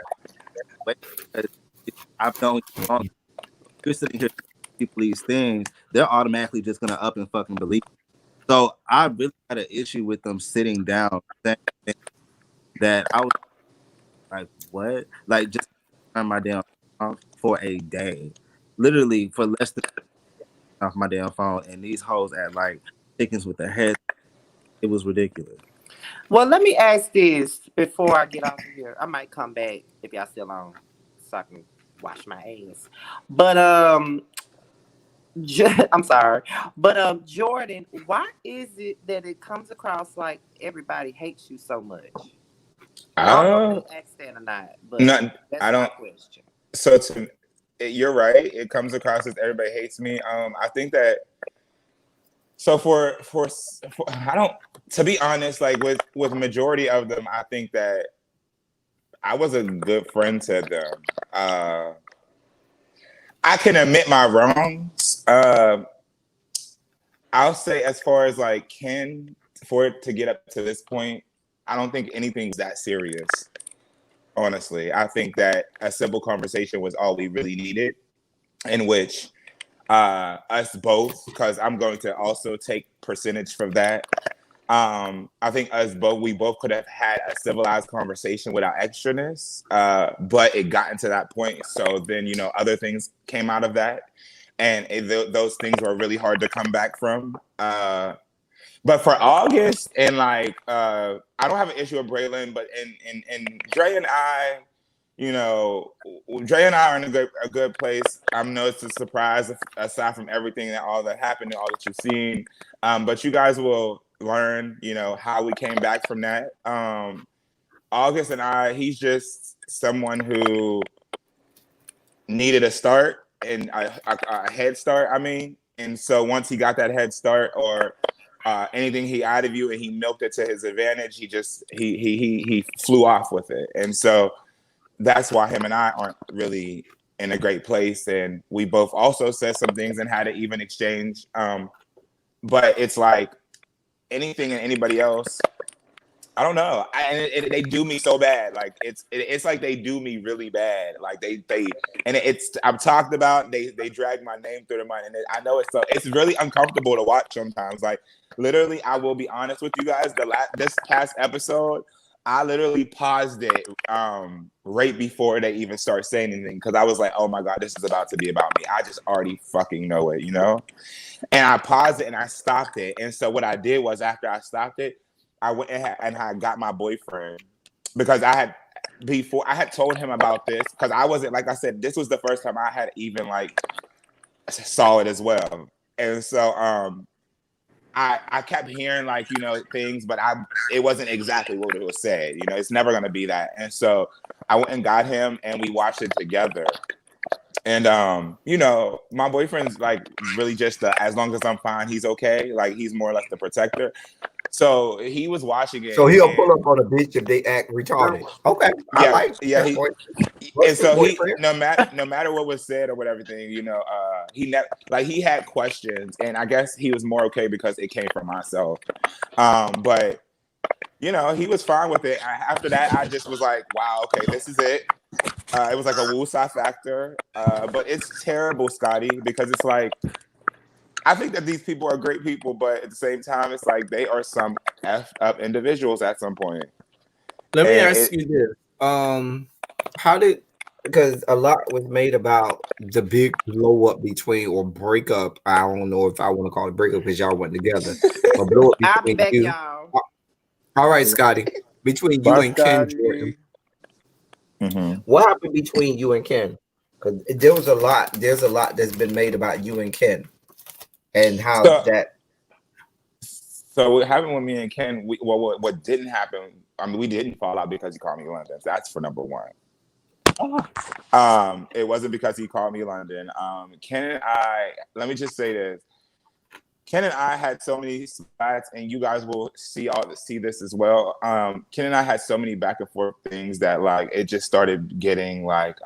wait, because I've known you long. You're sitting here telling people these things, they're automatically just gonna up and fucking believe. So I really had an issue with them sitting down saying things that I was like, what? Like just turn my damn phone off for a day. Literally for less than off my damn phone and these hoes at like chickens with their heads. It was ridiculous. Well, let me ask this before I get off of here. I might come back if y'all still on, so I can wash my ass. But I'm sorry, but Jordan, why is it that it comes across like everybody hates you so much? I don't know if Uh, they asked that or not, but not, I that's my don't. question. So you're right. It comes across as everybody hates me. I think that. So for I don't. To be honest, like with majority of them, I think that I was a good friend to them. I can admit my wrongs. I'll say as far as like for it to get up to this point, I don't think anything's that serious. Honestly, I think that a simple conversation was all we really needed, in which us both, because I'm going to also take percentage from that. I think we both could have had a civilized conversation without extraness, but it got into that point. So then, other things came out of that, and those things were really hard to come back from. But for August and like, I don't have an issue with Braylon, but in Dre and I, Dre and I are in a good place. I know it's a surprise aside from everything that all that happened and all that you've seen. But you guys will learn, how we came back from that. August and I, he's just someone who needed a start and a head start. I mean, and so once he got that head start or anything he out of you and he milked it to his advantage, he flew off with it. And so that's why him and I aren't really in a great place. And we both also said some things and had an even exchange. But it's like anything and anybody else, I don't know. They do me so bad. Like it's like they do me really bad. Like I've talked about. They drag my name through the mud, and I know it's really uncomfortable to watch sometimes. Like literally, I will be honest with you guys. This past episode, I literally paused it right before they even start saying anything because I was like, oh my god, this is about to be about me. I just already fucking know it, And I paused it and I stopped it. And so what I did was after I stopped it. I went and I got my boyfriend because I had before I had told him about this, because I wasn't, like I said, this was the first time I had even like saw it as well. And so I kept hearing like, you know, things, but it wasn't exactly what it was said. You know, it's never gonna be that. And so I went and got him and we watched it together. And you know, my boyfriend's like really just as long as I'm fine, he's okay. Like he's more or less the protector. So he was watching So it, he'll pull and up on a bitch if they act retarded. Okay, I yeah, like yeah, that boy. and What's your so he boyfriend? no matter what was said or whatever thing, you know, he had questions, and I guess he was more okay because it came from myself. But you know, he was fine with it. After that, I just was like, wow, okay, this is it. It was like a woosah factor, but it's terrible, Scotty, because it's like I think that these people are great people, but at the same time, it's like they are some effed up individuals at some point. Let me And ask you this. How did, because a lot was made about the big blow up between or breakup. I don't know if I want to call it breakup because y'all went together, but blow up I'll be between back, you. y'all. All right, Scotty, between you Bye, and Ken Jordan. Scotty. What happened between you and Ken? Because there was a lot. There's a lot that's been made about you and Ken and how so, that. so what happened with me and Ken? What didn't happen? I mean, we didn't fall out because he called me London. That's for number one. It wasn't because he called me London. Ken and I. Let me just say this. Ken and I had so many spats, and you guys will see this as well. Ken and I had so many back and forth things that like it just started getting like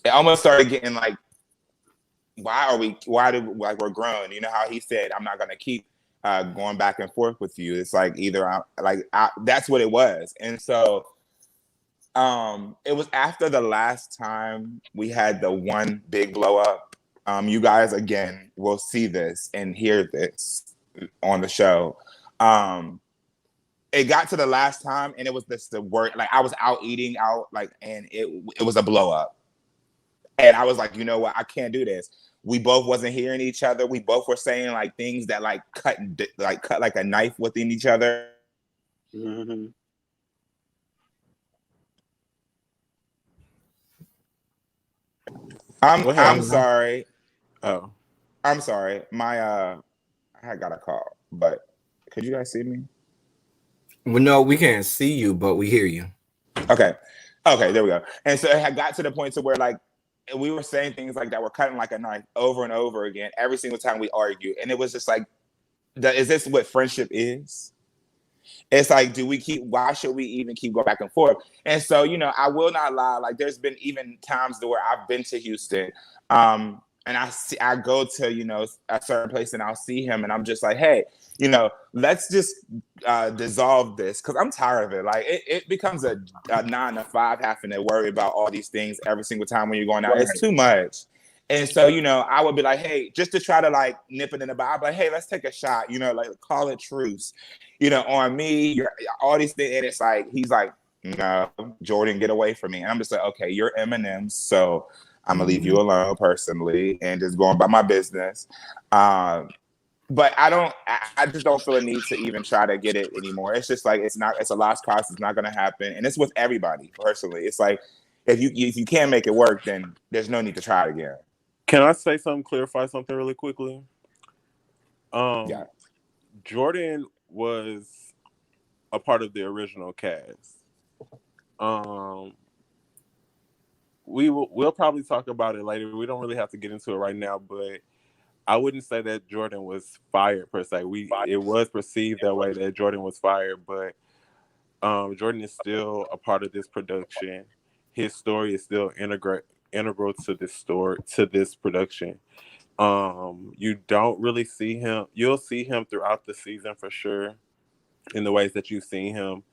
it almost started getting like why do like we're grown? You know how he said I'm not gonna keep going back and forth with you. It's like either that's what it was. And so it was after the last time we had the one big blow up. You guys again will see this and hear this on the show. It got to the last time and it was the word, like I was out eating out, like, and it was a blow up. And I was like, you know what, I can't do this. We both wasn't hearing each other. We both were saying like things that like cut like a knife within each other. Mm-hmm. What I'm happened? sorry. Oh, I'm sorry. My I got a call, but could you guys see me? Well, no, we can't see you, but we hear you. Okay. Okay, there we go. And so it had got to the point to where like we were saying things like that were cutting like a knife over and over again every single time we argue. And it was just like, is this what friendship is? It's like, why should we even keep going back and forth? And so, you know, I will not lie. Like there's been even times where I've been to Houston. And I go to, you know, a certain place and I'll see him and I'm just like, hey, you know, let's just dissolve this because I'm tired of it. Like it becomes a 9 to 5 having to worry about all these things every single time when you're going out. Right. It's too much. And so, you know, I would be like, hey, just to try to like nip it in the bud, I'd be like, hey, let's take a shot, you know, like call it truce, you know, on me, all these things. And it's like, he's like, no, Jordan, get away from me. And I'm just like, okay, you're Eminem. So I'm gonna leave you alone personally and just going about my business. But I just don't feel a need to even try to get it anymore. It's just like, it's a lost cause. It's not going to happen. And it's with everybody personally. It's like, if you can't make it work, then there's no need to try it again. can I say something? Clarify something really quickly. Yeah. Jordan was a part of the original cast. We'll probably talk about it later. We don't really have to get into it right now, but I wouldn't say that Jordan was fired per se. It was perceived that way that Jordan was fired, but Jordan is still a part of this production. His story is still integral to this production. You don't really see him. You'll see him throughout the season for sure, in the ways that you've seen him,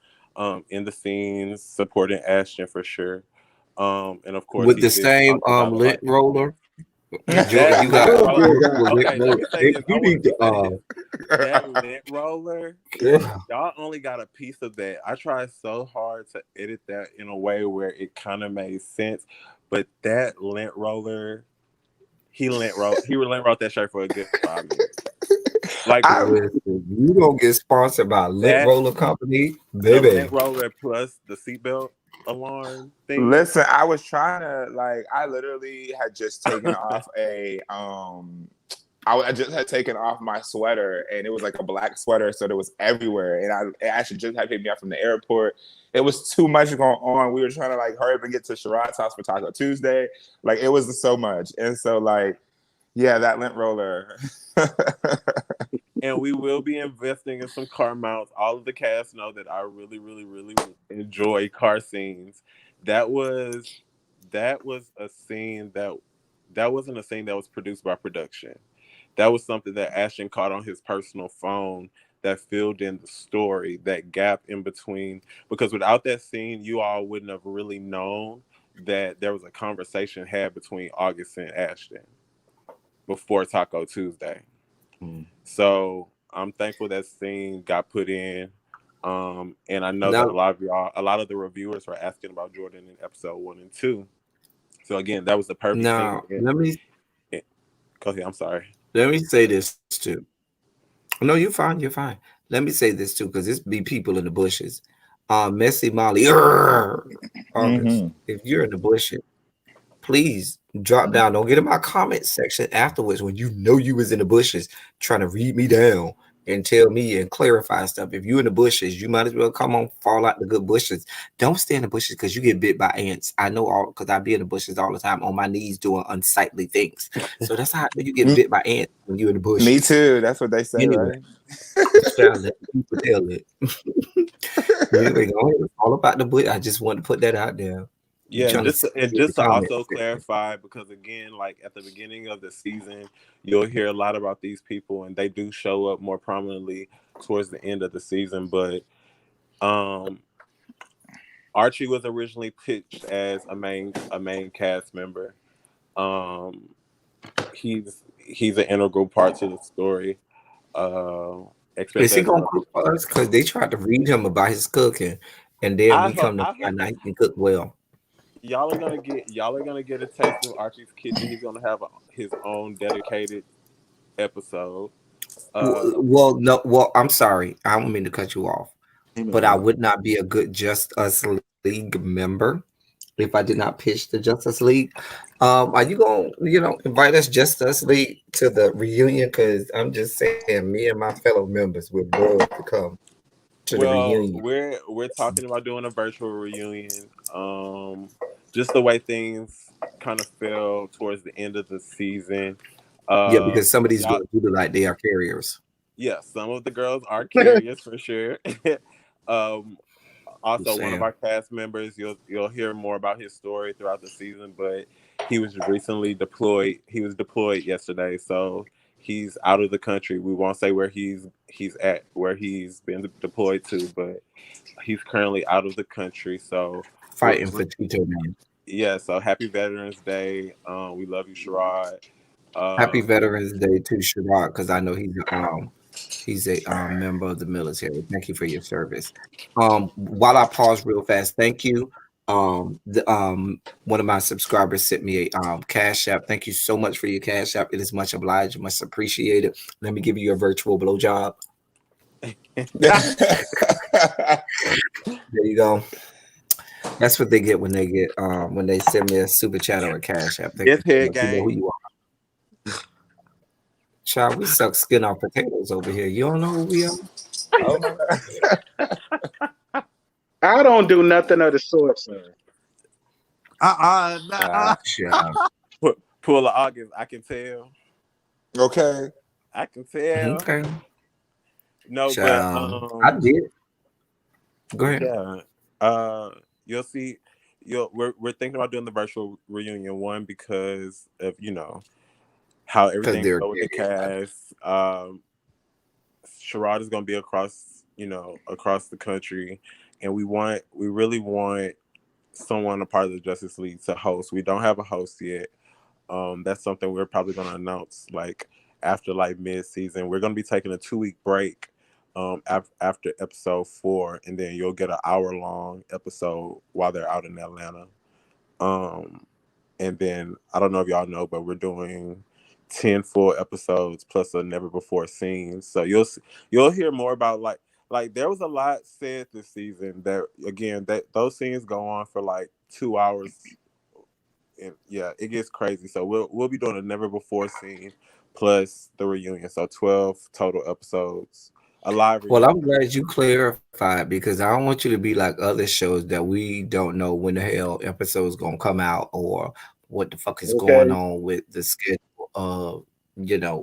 in the scenes supporting Ashton for sure. And of course, With he the did same talk about it. lint roller. That You got lint Oh, roller. dear God. lint Okay, let roller. me say this. I You wanted need to to say this. That lint roller, yeah. y'all only got a piece of that. I tried so hard to edit that in a way where it kind of made sense, but that lint roller, he lint wrote that shirt for a good 5 minutes. Like I Listen, you don't get sponsored by a lint that, roller company, the lint baby. roller plus the seatbelt alarm thing. listen. I was trying to like. I literally had just taken off I just had taken off my sweater, and it was like a black sweater, so it was everywhere. And it actually just had picked me up from the airport. It was too much going on. We were trying to like hurry up and get to Sherrod's house for Taco Tuesday. Like it was so much, and so like yeah, that lint roller. And we will be investing in some car mounts. All of the cast know that I really, really, really enjoy car scenes. That was a scene that wasn't a scene that was produced by production. That was something that Ashton caught on his personal phone that filled in the story, that gap in between. Because without that scene, you all wouldn't have really known that there was a conversation had between August and Ashton before Taco Tuesday. So I'm thankful that scene got put in. And I know that Now, a lot of the reviewers were asking about Jordan in episode 1 and 2. So again, that was the perfect scene. now Go ahead, I'm sorry. let me say this too. No, you're fine. You're fine. Let me say this too, because this be people in the bushes. Messy Molly, August. hmm If you're in the bushes, please drop down. Don't get in my comment section afterwards when you know you was in the bushes trying to read me down and tell me and clarify stuff. If you in the bushes, you might as well come on, fall out the good bushes. Don't stay in the bushes because you get bit by ants. I know all because I be in the bushes all the time on my knees doing unsightly things. So that's how you get bit by ants when you're in the Me bushes. too. That's what they say, Anyway, right? child, let people tell it. Anyway, go ahead. It's all about the bush. I just want to put that out there. You Yeah, trying to and get the just to comment also section. clarify, because again, like at the beginning of the season, you'll hear a lot about these people, and they do show up more prominently towards the end of the season. But um, Archie was originally pitched as a main cast member. Um, he's an integral part to the story. Is he Especially as gonna cook for us? Because they tried to read him about his cooking, and then we come to I hope find out he can cook well. y'all are gonna get a taste of Archie's kitchen. He's gonna have his own dedicated episode. Uh, No, well, I'm sorry. I don't mean to cut you off, but I would not be a good Just Us League member if I did not pitch the Justice League. Are you gonna, invite us Just Us League to the reunion? Because I'm just saying, me and my fellow members would love to come to the well, reunion. we're talking about doing a virtual reunion. Just the way things kind of fell towards the end of the season. Yeah, because some of these Y'all, girls do look like they are carriers. yeah, some of the girls are curious for sure. um, Just Also, one of saying. our cast members, you'll hear more about his story throughout the season, but he was recently deployed. He was deployed yesterday, so he's out of the country. We won't say where he's at, where he's been deployed to, but he's currently out of the country. So Fighting for Tito Man. yeah. So happy Veterans Day. We love you, Sherrod. Happy Um, Veterans Day to Sherrod, because I know he's a member of the military. Thank you for your service. While I pause real fast, thank you. One of my subscribers sent me a cash app. Thank you so much for your cash app. It is much obliged, much appreciated. Let me give you a virtual blowjob. There you go. That's what they get when they send me a super chat or a cash app. Thank yes, you so head much. You know who gang. you are. Child, we suck skin off potatoes over here. You don't know who we are? oh my I don't do nothing of the sort, sir. Nah. Child. Pull of August. I can tell. god. Okay. I can tell. Okay. No, but Child. I did. Go ahead. yeah. You'll see. We're thinking about doing the virtual reunion one because of how Because everything they're go with the cast. Sherrod is gonna be across the country, and we really want someone a part of the Justice League to host. We don't have a host yet. That's something we're probably gonna announce like after like mid-season. We're gonna be taking a 2-week break after episode 4, and then you'll get an hour-long episode while they're out in Atlanta. And then I don't know if y'all know, but we're doing 10 full episodes plus a never before scene. So you'll hear more about like there was a lot said this season that again that those scenes go on for like 2 hours, and yeah, it gets crazy. So we'll be doing a never before scene plus the reunion. So 12 total episodes. A live Well, reunion. I'm glad you clarified because I don't want you to be like other shows that we don't know when the hell episodes gonna come out or what the fuck is going Okay. on with the schedule of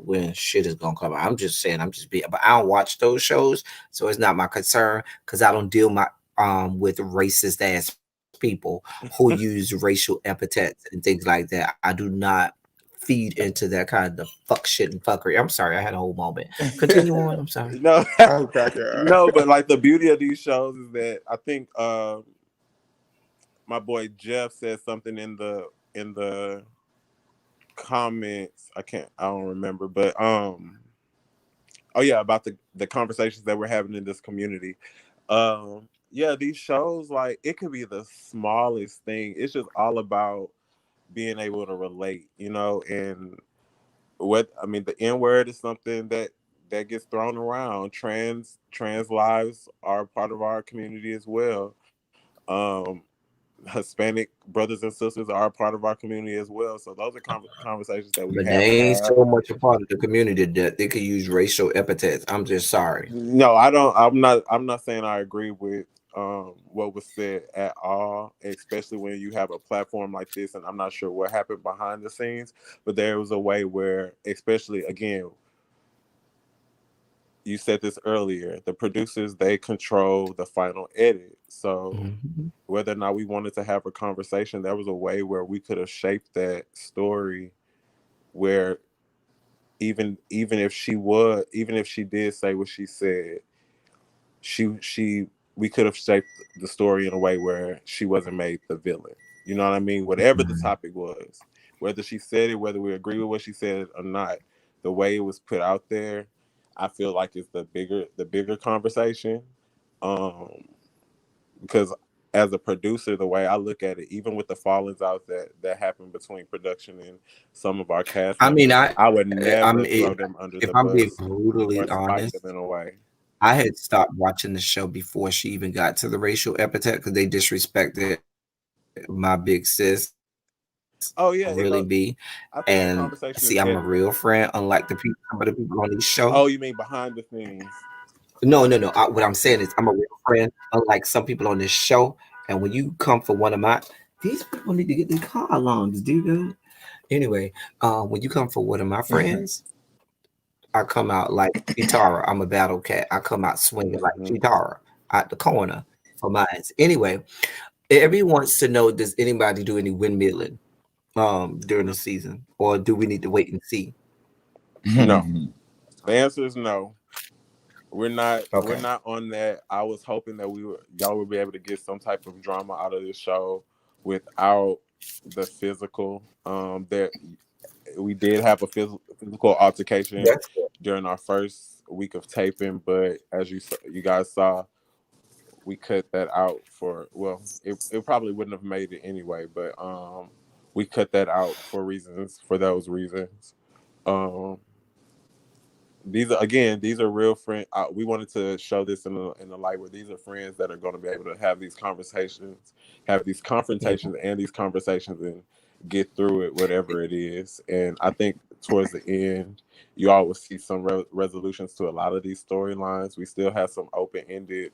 when shit is gonna come out. I'm just saying, I'm just being, but I don't watch those shows, so it's not my concern because I don't deal my with racist ass people who use racial epithets and things like that. I do not feed into that kind of fuck shit and fuckery. I'm sorry, I had a whole moment. Continue on. I'm sorry. No, I'm cracking up. no, but like the beauty of these shows is that I think my boy Jeff said something in the comments. I don't remember, but oh yeah, about the conversations that we're having in this community. Yeah, these shows, like, it could be the smallest thing. It's just all about being able to relate, and what I mean, the N word is something that gets thrown around. Trans lives are part of our community as well. Um, Hispanic brothers and sisters are a part of our community as well. So those are conversations that we But have they to ain't have. so much a part of the community that they could use racial epithets. I'm just sorry. No, I don't. I'm not saying I agree with what was said at all, especially when you have a platform like this. And I'm not sure what happened behind the scenes, but there was a way where, especially again, you said this earlier, the producers, they control the final edit. So Mhm. whether or not we wanted to have a conversation, there was a way where we could have shaped that story where even if she did say what she said, she we could have shaped the story in a way where she wasn't made the villain. You know what I mean? Whatever the Mhm. topic was, whether she said it, whether we agree with what she said or not, the way it was put out there, I feel like it's the bigger conversation. Um, because as a producer, the way I look at it, even with the fallings out that happened between production and some of our cast I mean, members, I, I would I never mean, throw them under if the I'm being bus or brutally spite them honest, in a way. I had stopped watching the show before she even got to the racial epithet because they disrespected my big sis, really be. Oh yeah, it goes. And I see, think the I'm a real conversation is friend, edited. unlike some of the people on these show. Oh, you mean behind the scenes? No. What I'm saying is, I'm a real friend, unlike some people on this show. And when you come for one of my, these people need to get their car alarms, dude. Anyway, when you come for one of my friends, I come out like Chitara. I'm a battle cat. I come out swinging like Hmm. Chitara out the corner for mine. Anyway, everyone wants to know: does anybody do any windmilling during the season, or do we need to wait and see? No, the answer is no. We're Okay. not on that. I was hoping that y'all would be able to get some type of drama out of this show without the physical. There we did have a physical altercation That's good. during our first week of taping, but as you guys saw, we cut that out for, well, it probably wouldn't have made it anyway, but we cut that out for those reasons. Um these are real friends. We wanted to show this in the light where these are friends that are going to be able to have these conversations, have these Yeah. confrontations and these conversations and get through it, whatever it is. And I think towards the end, you all will see some resolutions to a lot of these storylines. We still have some open ended,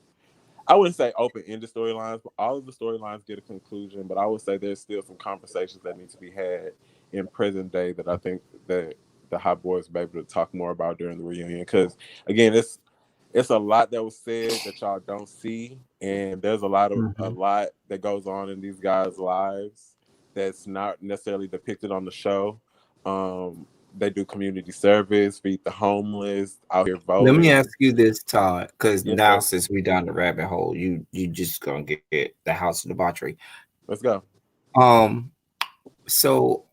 I wouldn't say open-ended storylines, but all of the storylines get a conclusion. But I would say there's still some conversations that need to be had in present day that I think that the Hot Boys will be able to talk more about during the reunion. Because again, it's a lot that was said that y'all don't see, and there's a Mhm. lot that goes on in these guys' lives that's not necessarily depicted on the show. They do community service, feed the homeless, out here Let me ask voting. you this, Todd, because Yes, now sir. since we down the rabbit hole, you just gonna get the house of debauchery. Let's go. Um, so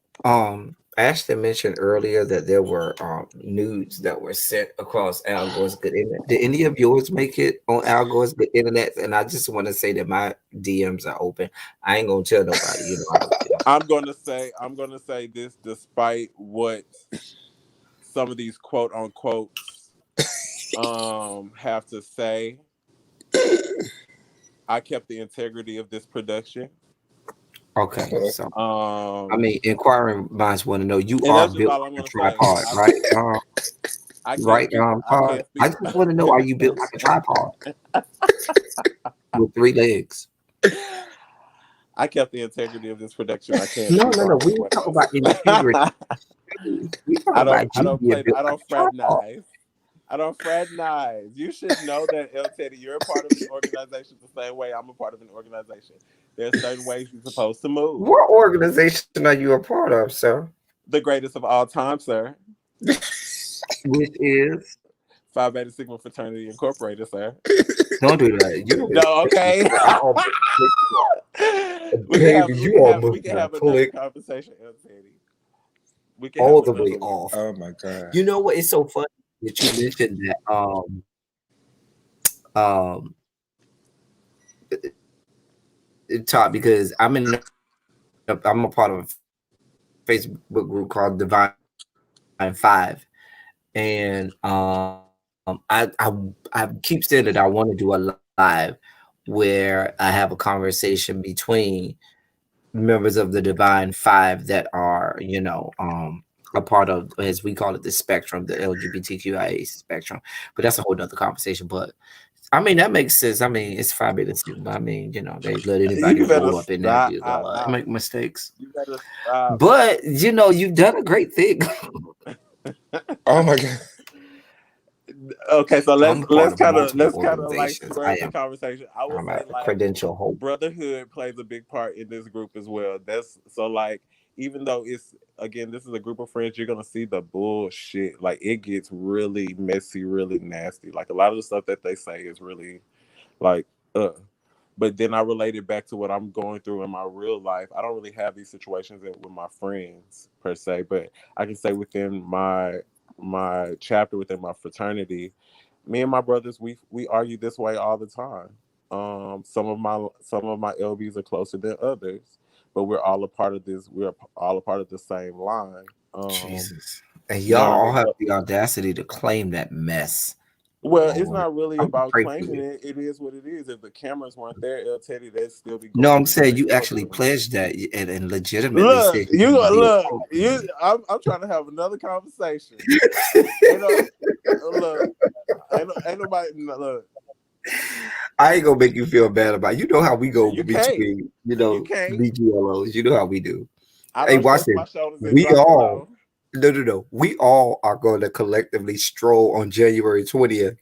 Ashton mentioned earlier that there were nudes that were sent across Al Gore's good internet. Did any of yours make it on Al Gore's good internet? And I just want to say that my DMs are open. I ain't gonna tell nobody. I don't tell. I'm gonna say this despite what some of these quote unquotes have to say. I kept the integrity of this production. Okay, so I Um, mean, inquiring minds want to know you and are that's just built all I'm like a gonna say. tripod, right? I can't Right, speak. I Pod? can't I speak. just want to know, are you built like a tripod with 3 legs? I kept the integrity of this production. I can't No, speak no, on no. We anyone talk about else. integrity. We talk about I you don't being play. built I like don't a tripod. fraternize. I don't fraternize. You should know that, El Teddy, you're a part of an organization the same way I'm a part of an organization. There's certain ways you're supposed to move. What organization are you a part of, sir? The greatest of all time, sir. Which is Phi Beta Sigma Fraternity Incorporated, sir. don't do that. You don't No, okay. I almost clicked you off. Baby, you We almost can got have another clicked conversation, El Teddy. We can have all the way another one. off. Oh my god. You know what? It's so funny that you mentioned that um top because I'm a part of a Facebook group called Divine Five, and I keep saying that I want to do a live where I have a conversation between members of the Divine Five that are, a part of, as we call it, the spectrum, the LGBTQIA spectrum. But that's a whole nother conversation. But I mean, that makes sense. I mean, it's Phi Beta Sigma. I mean, they let anybody You roll better up in there and be stop. make mistakes. You better stop. But you've done a great thing. Oh my god. Okay, so I'm a part of multiple let's kind of like organizations. square I up the am. conversation. I will I'm say a like credential holder. brotherhood plays a big part in this group as well. That's so like even though it's again this is a group of friends, you're gonna see the bullshit. Like it gets really messy, really nasty. Like a lot of the stuff that they say is really like uh. But then I relate it back to what I'm going through in my real life. I don't really have these situations with my friends per se, but I can say within my chapter within my fraternity, me and my brothers we argue this way all the time. Some of my LBs are closer than others, but we're all a part of this. We're all a part of the same line. Jesus. And You y'all know what I all mean? have the audacity to claim that mess. Well, it's Lord. not really I'm gonna about pray for claiming you. it. It is what it is. If the cameras weren't there, El Teddy, they'd still be No, going I'm through what saying they you go actually through. pledged that and legitimately said you're gonna be Look. a I'm trying to have another conversation. Ain't no, look, ain't nobody look. I ain't gonna make you feel bad about it. You know how we go You can't. between, You can't. BGLOs. You know how we do. I Hey, don't watch shrug this. my shoulders and We drop it all low. no. We all are going to collectively stroll on January 20th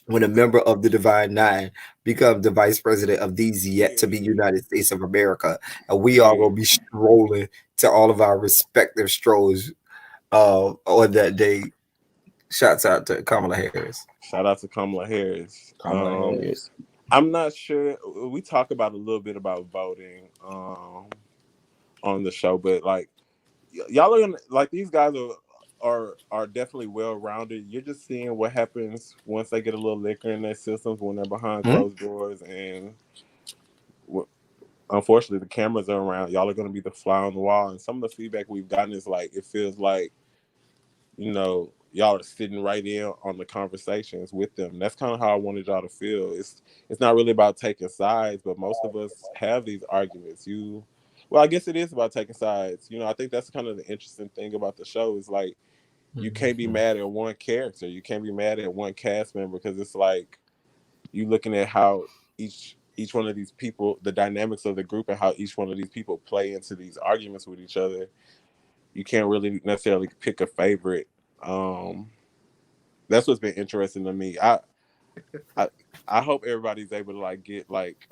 when a member of the Divine Nine becomes the vice president of these yet to be Period. United States of America. And we all gonna Period. be strolling to all of our respective strolls on that day. Shouts out to Kamala Harris. Shout out to Kamala Harris. Kamala Harris. I'm not sure. We talk about a little bit about voting on the show, but like y'all are gonna, like these guys are definitely well rounded. You're just seeing what happens once they get a little liquor in their systems when they're behind Hmm? closed doors, and unfortunately the cameras are around. Y'all are going to be the fly on the wall, and some of the feedback we've gotten is like it feels like y'all are sitting right in on the conversations with them. That's kind of how I wanted y'all to feel. It's not really about taking sides, but most of us have these arguments. Well, I guess it is about taking sides. I think that's kind of the interesting thing about the show is like you can't be Mhm. mad at one character. You can't be mad at one cast member because it's like you looking at how each one of these people, the dynamics of the group, and how each one of these people play into these arguments with each other. You can't really necessarily pick a favorite. Um, that's what's been interesting to me. I I hope everybody's able to like get like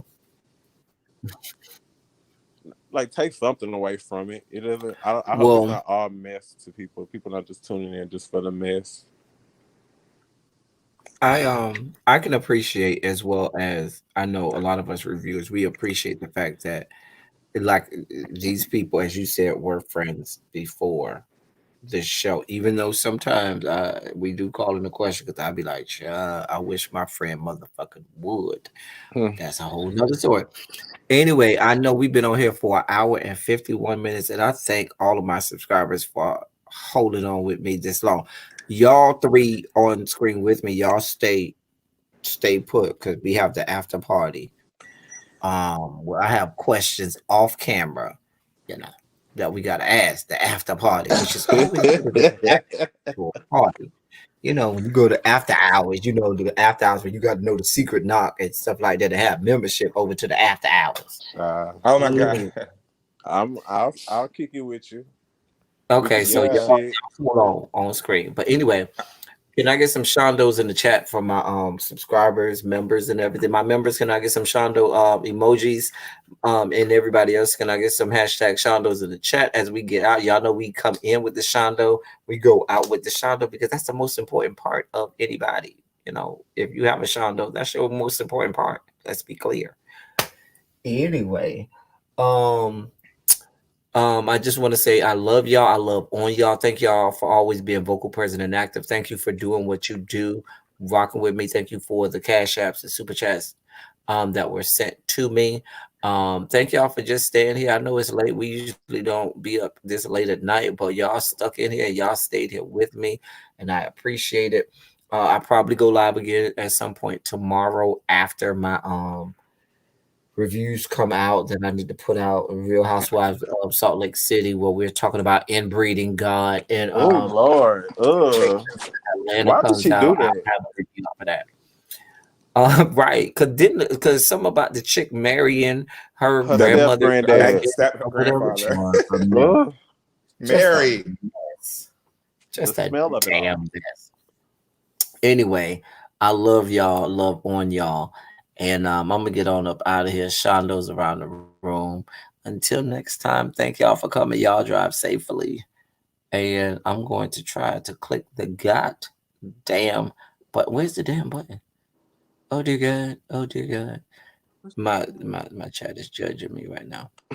take something away from it. It doesn't. I hope it's Well, not all mess to people. People not just tuning in just for the mess. I can appreciate as well as I know a lot of us reviewers, we appreciate the fact that like these people, as you said, were friends before the show. Even though sometimes we do call in the question because I'd be like, I wish my friend motherfucking would. Hmm. That's a whole nother story. Anyway, I know we've been on here for an hour and 51 minutes, and I thank all of my subscribers for holding on with me this long. Y'all three on screen with me. Y'all stay put because we have the after party. Where I have questions off camera, you know, that we gotta ask the after party, which is always better than the actual party. You know, when you go to after hours, you know, the after hours where you got to know the secret knock and stuff like that to have membership over to the after hours. Oh my god. Mm. I'll kick it with you. We Okay, can so eat the Yeah. y'all shit. on screen. But anyway, can I get some Shondos in the chat from my subscribers, members, and everything? My members, can I get some Shondo emojis? And everybody else, can I get some hashtag Shondos in the chat as we get out? Y'all know we come in with the Shondo, we go out with the Shondo because that's the most important part of anybody. You know, if you have a Shondo, that's your most important part. Let's be clear. Anyway, um, I just want to say I love y'all. I love on y'all. Thank y'all for always being vocal, present, and active. Thank you for doing what you do, rocking with me. Thank you for the cash apps and super chats that were sent to me. Thank y'all for just staying here. I know it's late. We usually don't be up this late at night, but y'all stuck in here. Y'all stayed here with me, and I appreciate it. I probably go live again at some point tomorrow after my reviews come out that I need to put out Real Housewives of Salt Lake City where we're talking about inbreeding God and Oh Lord. Atlanta Why did comes she do out. I'll that? have a review for that. Right, because some about the chick marrying her Her The step grandmother granddad. step or whatever. grandfather. Ugh, Just a Mary. mess. the Just a smell of it all. damn mess. Anyway, I love y'all, love on y'all. And I'm gonna get on up out of here. Shondo's around the room. Until next time, thank y'all for coming. Y'all drive safely. And I'm going to try to click the got damn but where's the damn button? Oh dear God. Oh dear God. My chat is judging me right now.